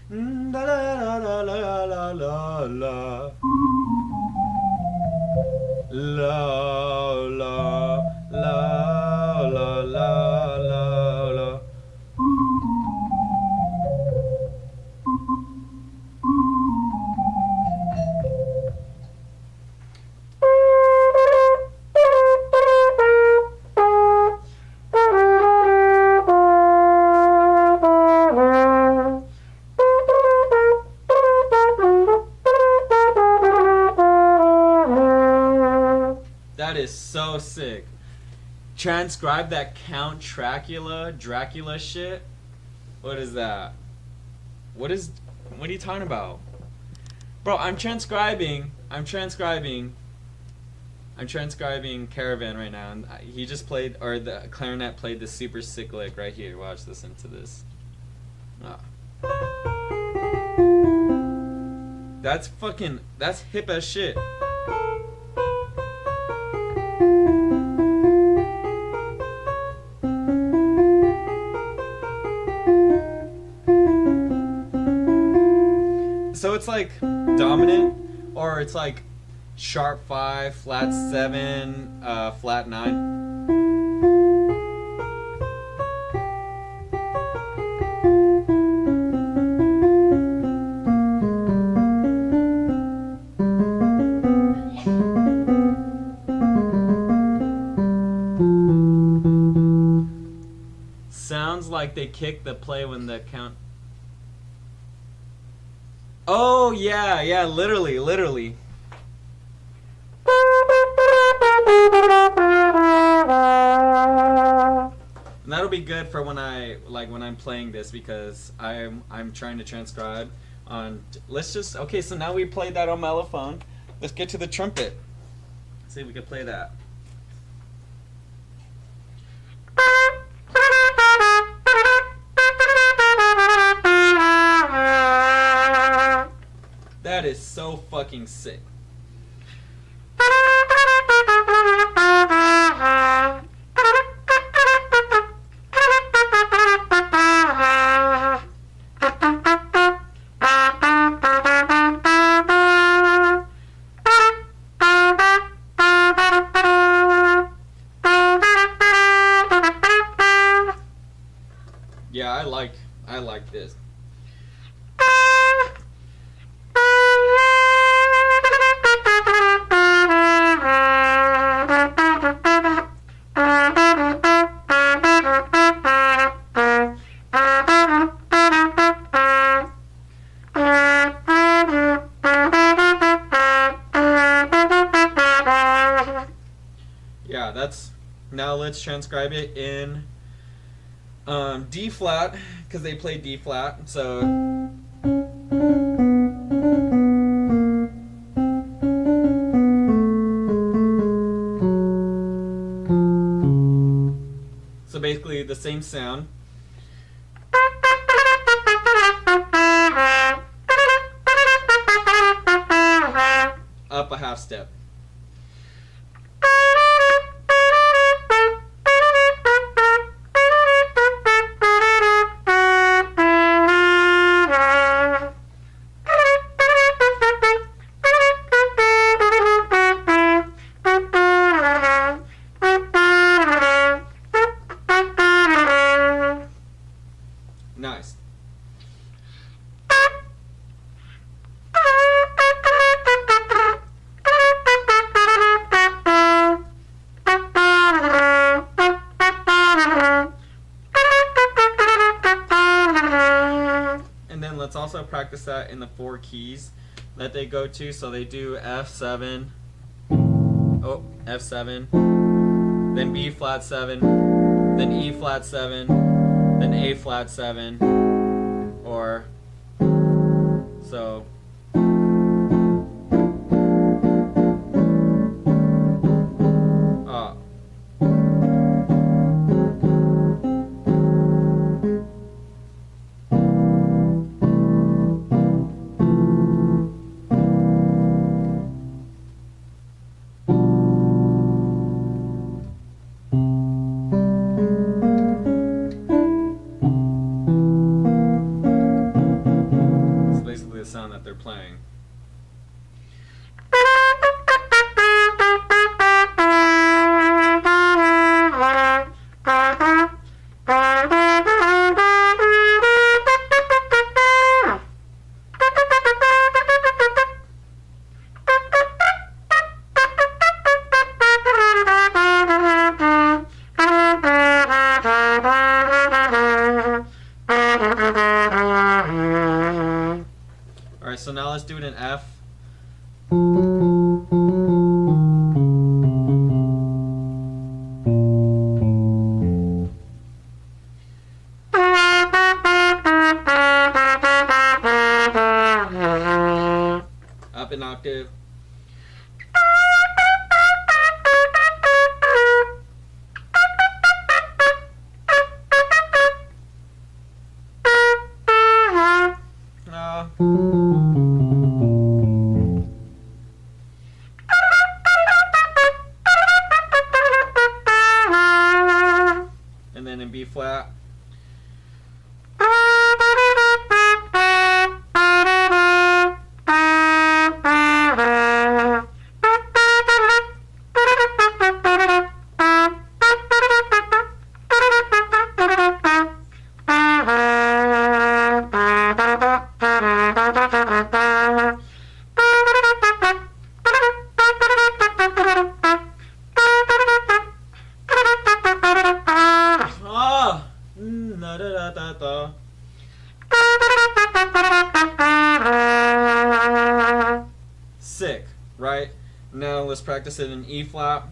La la la la la la la. La la la la la la la. That is so sick. Transcribe that Count Dracula shit. What is that? What are you talking about? Bro, I'm transcribing Caravan right now, and he just played, or the clarinet played the super sick lick right here. Watch, listen to this. That's hip as shit. So it's like dominant, or it's like sharp 5, flat 7, flat 9. Sounds like they kick the play when the count. Oh, yeah, literally. And that'll be good for when I'm playing this, because I'm trying to transcribe on. Okay, so now we played that on mellophone. Let's get to the trumpet. See if we can play that. That is so fucking sick. Yeah, I like this. Yeah, that's, now let's transcribe it in D flat, because they play D flat. So basically the same sound. Up a half step. Nice. And then let's also practice that in the 4 keys that they go to. So they do F7, oh, F7, then B flat 7, then E flat 7, then A flat 7, or so. Sound that they're playing. Alright, so now let's do it in F. Up an octave. And then in B flat. Sick, right? Now let's practice it in E flat.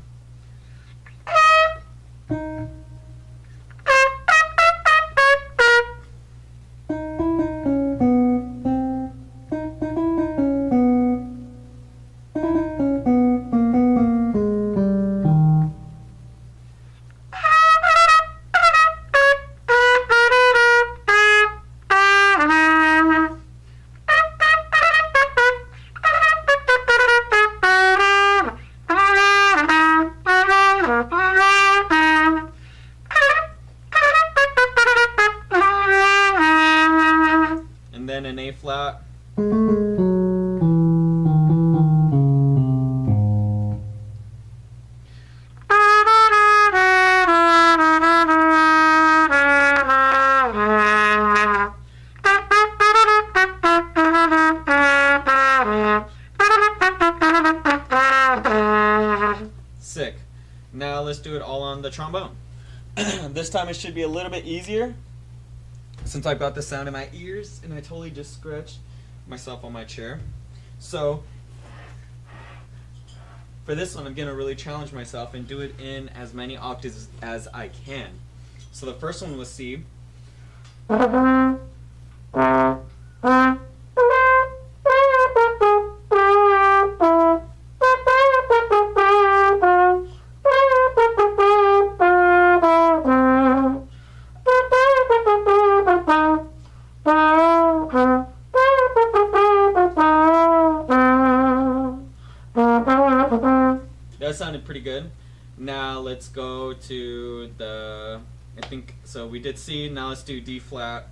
And then in A flat. trombone. This time it should be a little bit easier, since I got the sound in my ears and I totally just scratched myself on my chair. So for this one, I'm gonna really challenge myself and do it in as many octaves as I can. So the first one was C. That sounded pretty good. Now let's go to the, I think, so we did C, now let's do D flat.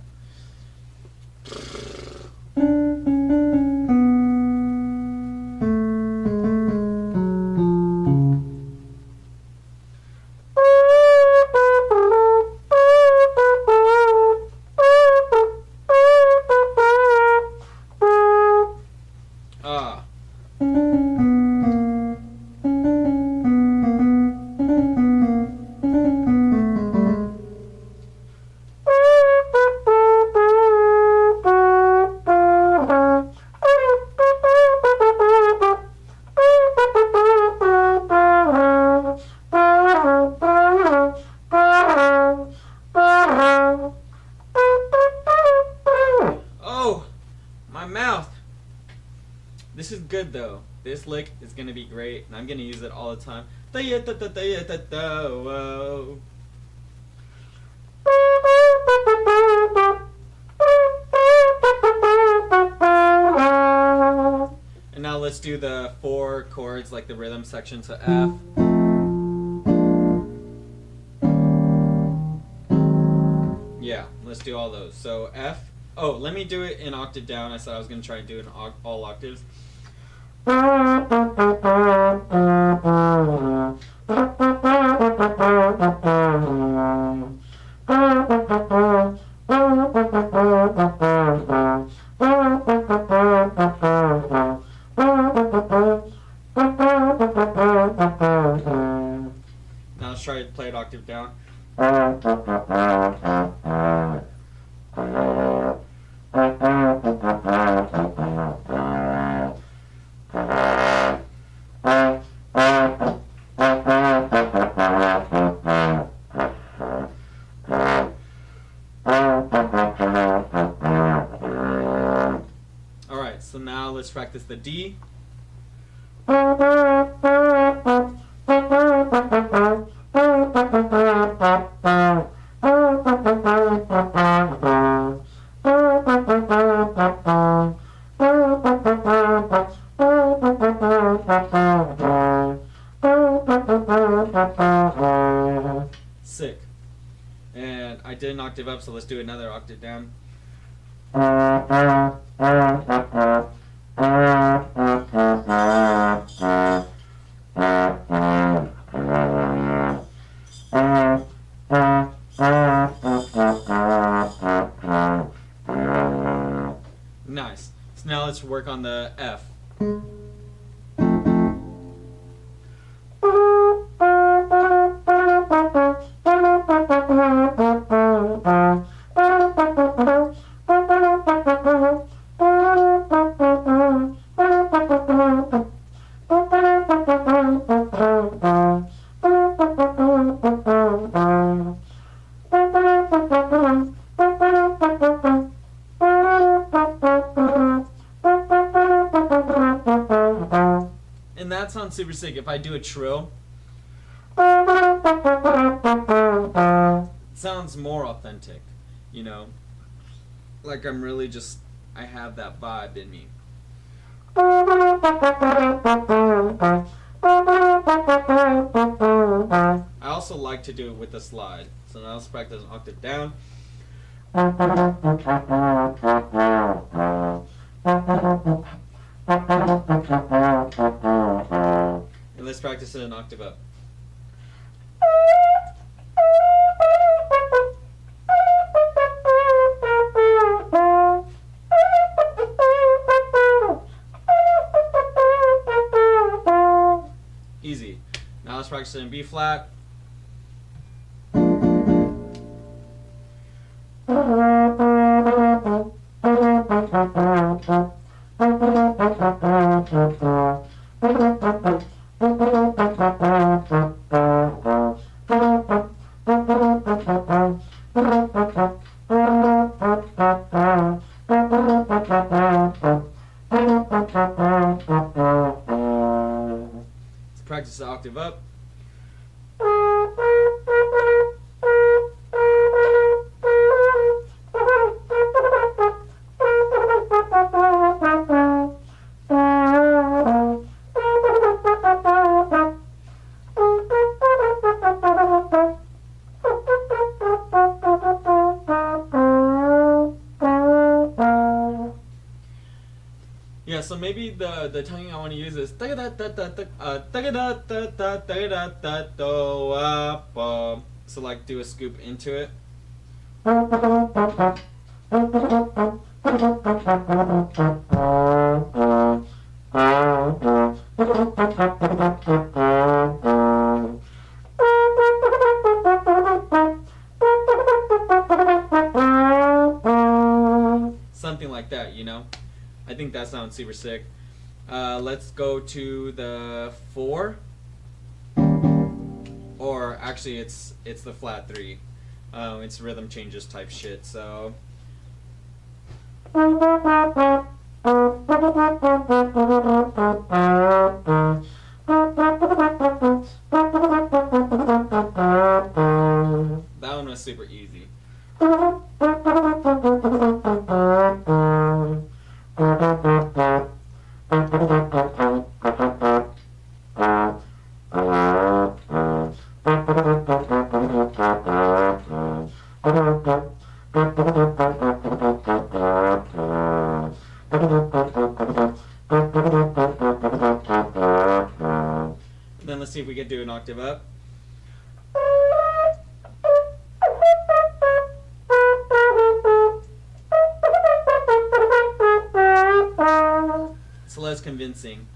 Ah. Oh, my mouth. This is good though. This lick is gonna be great, and I'm gonna use it all the time. Whoa. And now let's do the 4 chords, like the rhythm section. So F. Yeah, let's do all those. So F. Oh, let me do it in octave down. I said I was gonna try and do it in all octaves. Now let's try to play it octave down. Alright, so now let's practice the D. Sick. And I did an octave up, so let's do another octave down. Nice. So now let's work on the F. And that sounds super sick. If I do a trill, it sounds more authentic, you know? Like I'm really just, I have that vibe in me. I also like to do it with the slide. So now let's practice an octave down. And let's practice it an octave up. Easy. Now let's practice it in B flat. Let's practice the octave up. Yeah, so maybe the tonguing I want to use is so like do a scoop into it. Something like that, you know? I think that sounds super sick. Let's go to the 4. Or actually it's the flat 3. It's rhythm changes type shit, so that one was super easy. Then let's see if we can do an octave up. It's less convincing.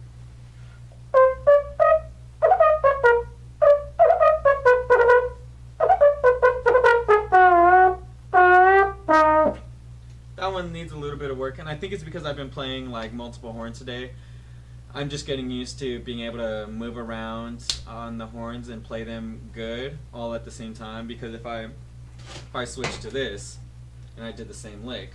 That one needs a little bit of work, and I think it's because I've been playing like multiple horns today. I'm just getting used to being able to move around on the horns and play them good all at the same time, because if I switch to this and I did the same lick,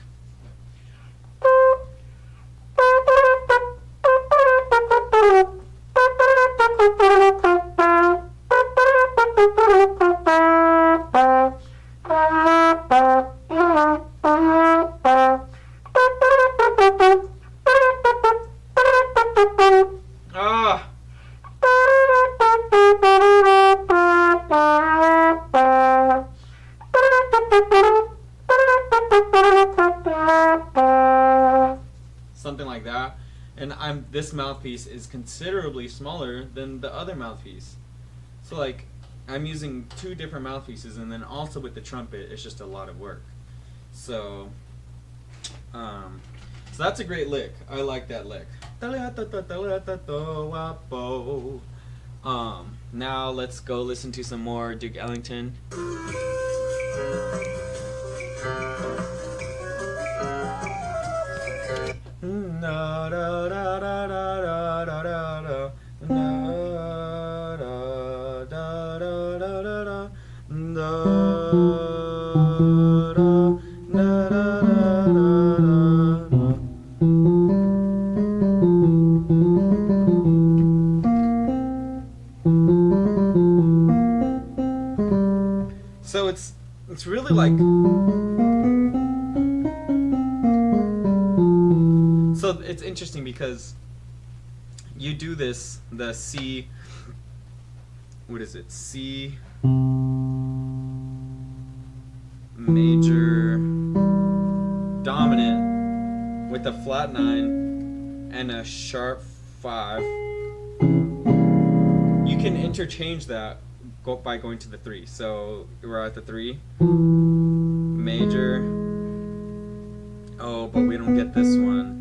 something like that. And this mouthpiece is considerably smaller than the other mouthpiece. So like I'm using 2 different mouthpieces, and then also with the trumpet it's just a lot of work. So so that's a great lick. I like that lick. Now let's go listen to some more Duke Ellington. So it's really like, so it's interesting because you do this, the C, what is it, C major dominant with a flat 9 and a sharp 5. You can interchange that by going to the 3. So we're at the 3 major. Oh, but we don't get this one.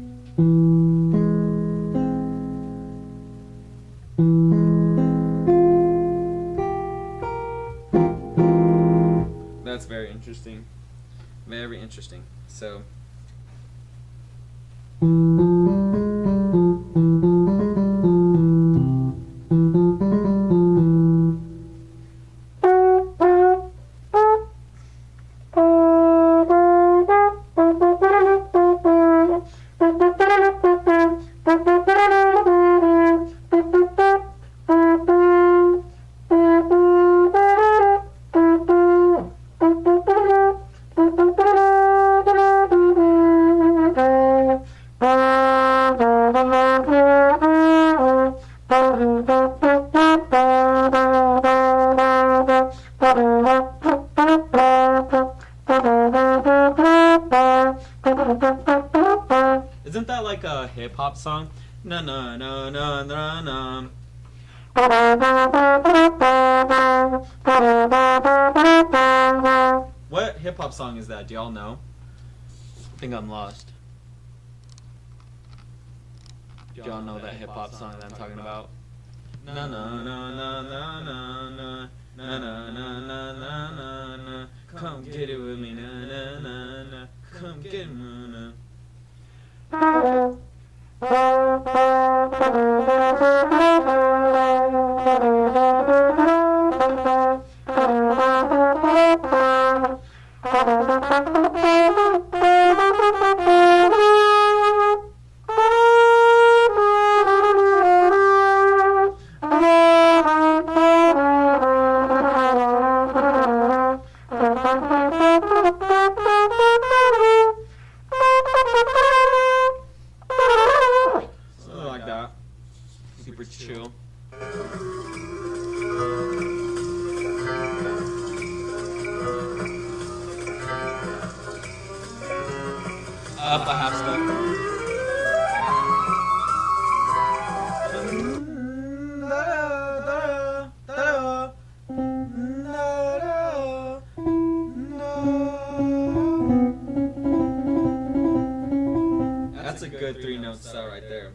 That's very interesting. Very interesting. So Isn't that like a hip hop song? Na na na na na na. What hip hop song is that? Do y'all know? I think I'm lost. Do y'all know that hip hop song that I'm talking about? Na na na na na na na na na na na na na na. Come get it with me, na na na na. Come get it, na na. Something like that. Super chill. Up a half step. That's a good 3-note start right there.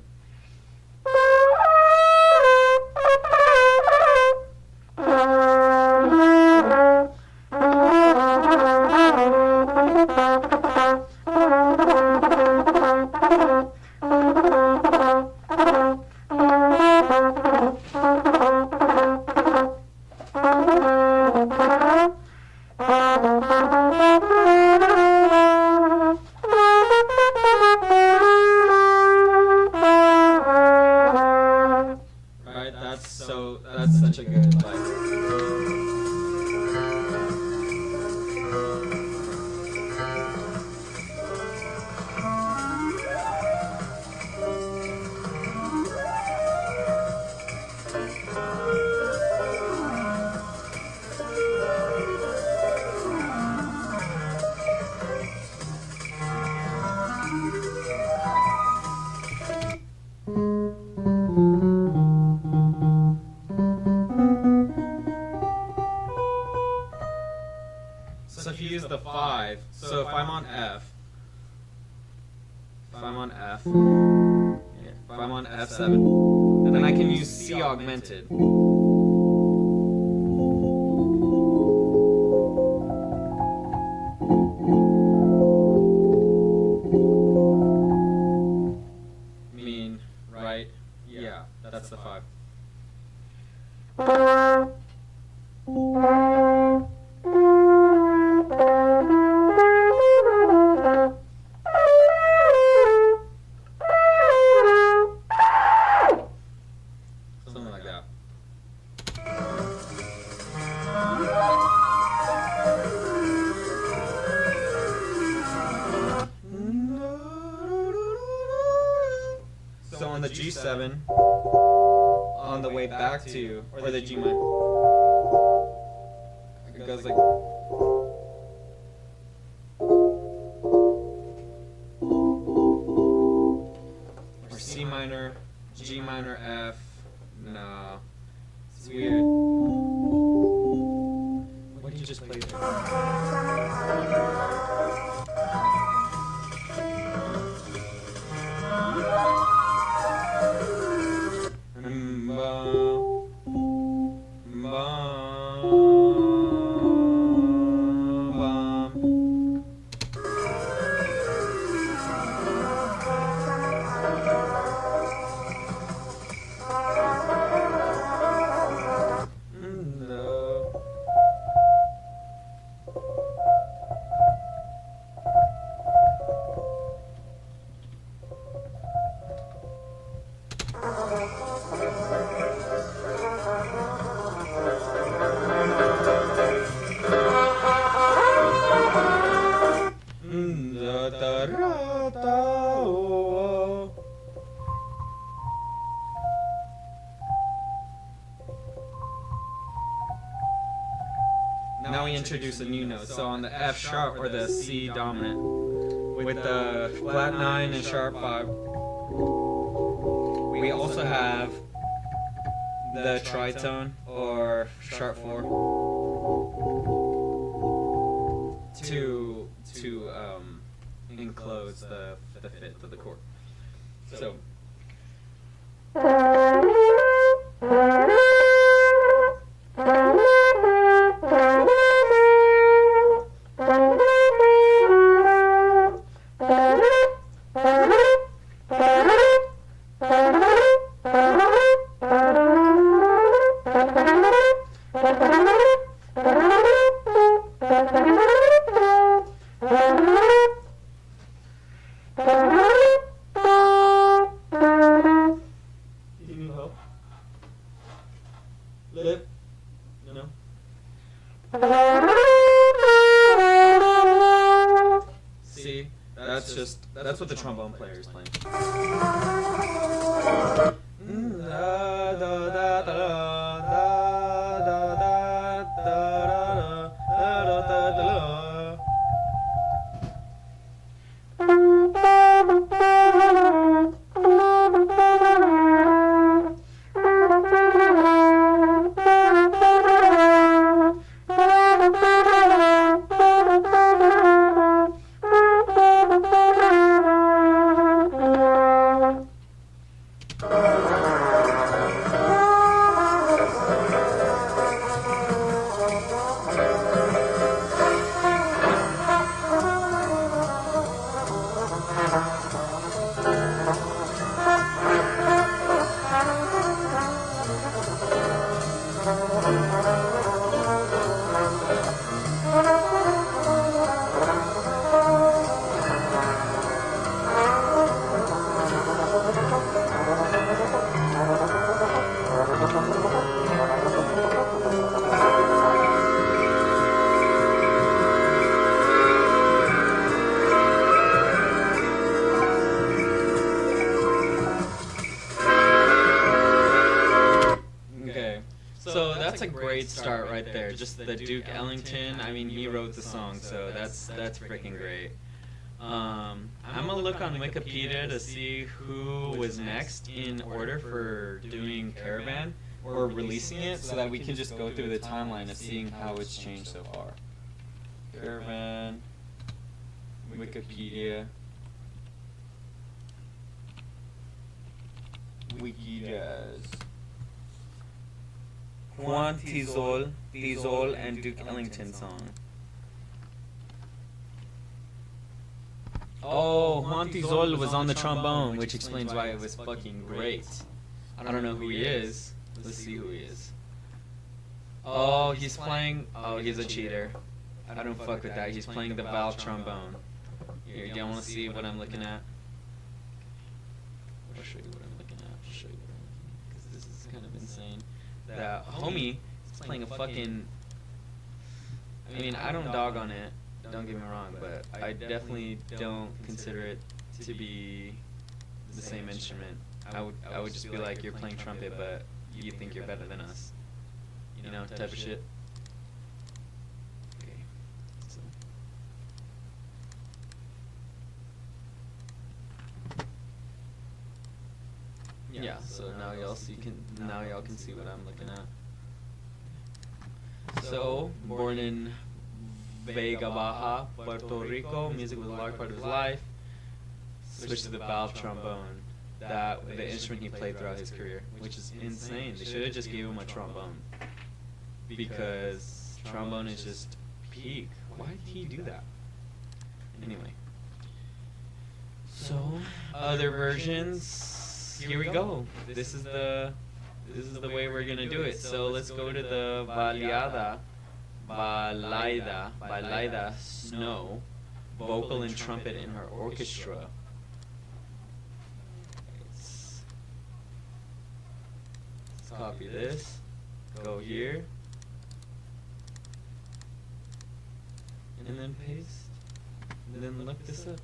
Right, that's such a good So if you use the 5, so if I'm on F, if I'm on F7, then I can use C augmented. Mean, right? Yeah, that's the 5. Something like that. So on the G7, on the way back to, or the G minor, it goes like. Or C minor, G minor, F. No, it's weird. What did you just play there? Now we introduce a new note. So on the F sharp or the C dominant, with the flat 9 and sharp 5. We also have the tritone or sharp 4 to enclose the fifth of the chord. So. Lip? No? See? That's what the trombone player is playing. So that's a great start right there. Just the Duke Ellington. I mean, he wrote the song, so that's freaking great. I'm gonna look on Wikipedia to see who was next in order for doing Caravan or releasing it, so that we can just go through the timeline of seeing how it's changed so far. Caravan, Wikipedia, Wikijazz. Juan Tizol, and Duke Ellington song. Oh, Juan Tizol was on the trombone, which explains why it was fucking great. I don't know who he is. Let's see who he is. Oh, he's playing. Oh, he's a cheater. I don't fuck with that. He's playing the valve trombone. Here, you want to see what I'm looking at? I'll show you what I'm looking at. I'll show you what I'm looking at, because this is kind of insane. That homie is playing a fucking. I mean, I don't dog on it. Don't get me wrong, but I definitely don't consider it to be the same instrument. I would just be like, you're playing trumpet, but you think you're better than us. You know, type of shit. Okay. So. Yeah. So now y'all can see what I'm looking at. So, born in Vega Baja, Puerto Rico, music was a large part of his life. Switched to the valve trombone, the instrument he played throughout his career, which is insane. They should have just gave him a trombone, because trombone is just peak. Why did he do that? Anyway, so other versions. Here we go. This is the way we're gonna do it. So let's go to the Balaida Snow, vocal and trumpet in her orchestra. Let's copy this, go here, and then paste, and then look this up.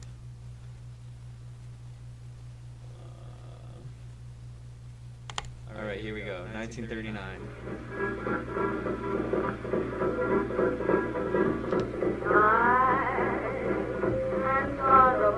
Alright, here we go, 1939. And on the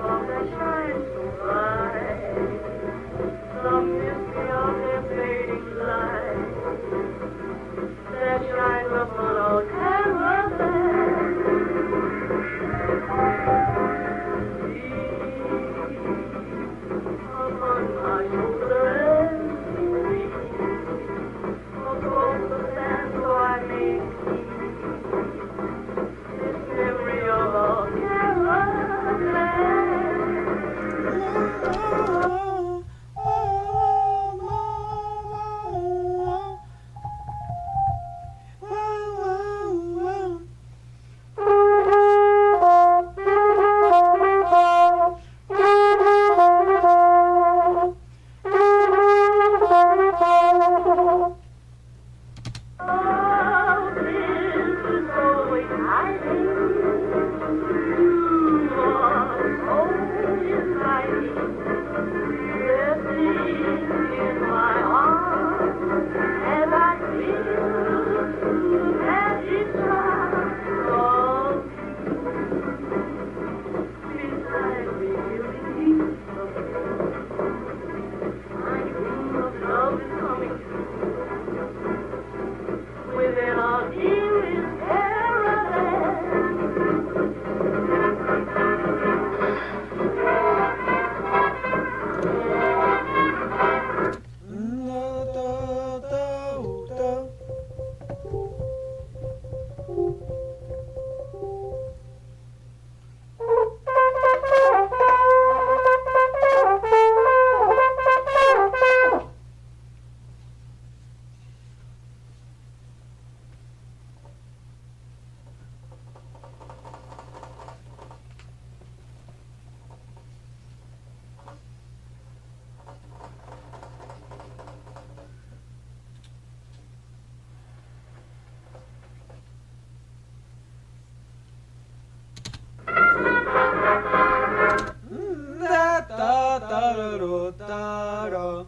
taro, taro.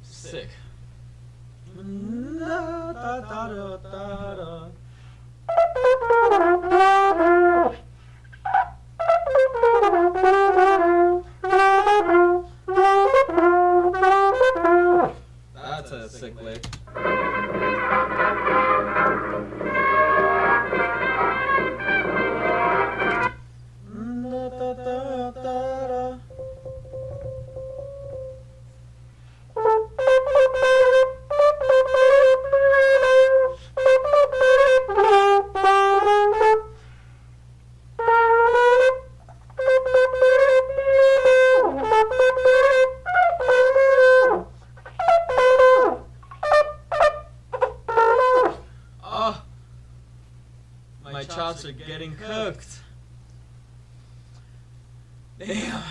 Sick. That's a sick lick. Oh, my chops are getting cooked. Damn.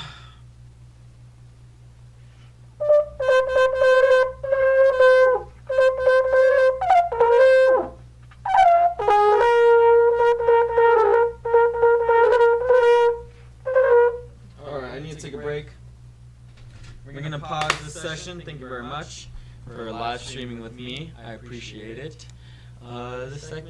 Alright, I need to take a break. We're gonna pause this session. Thank you very much for live streaming with me. I appreciate it. The second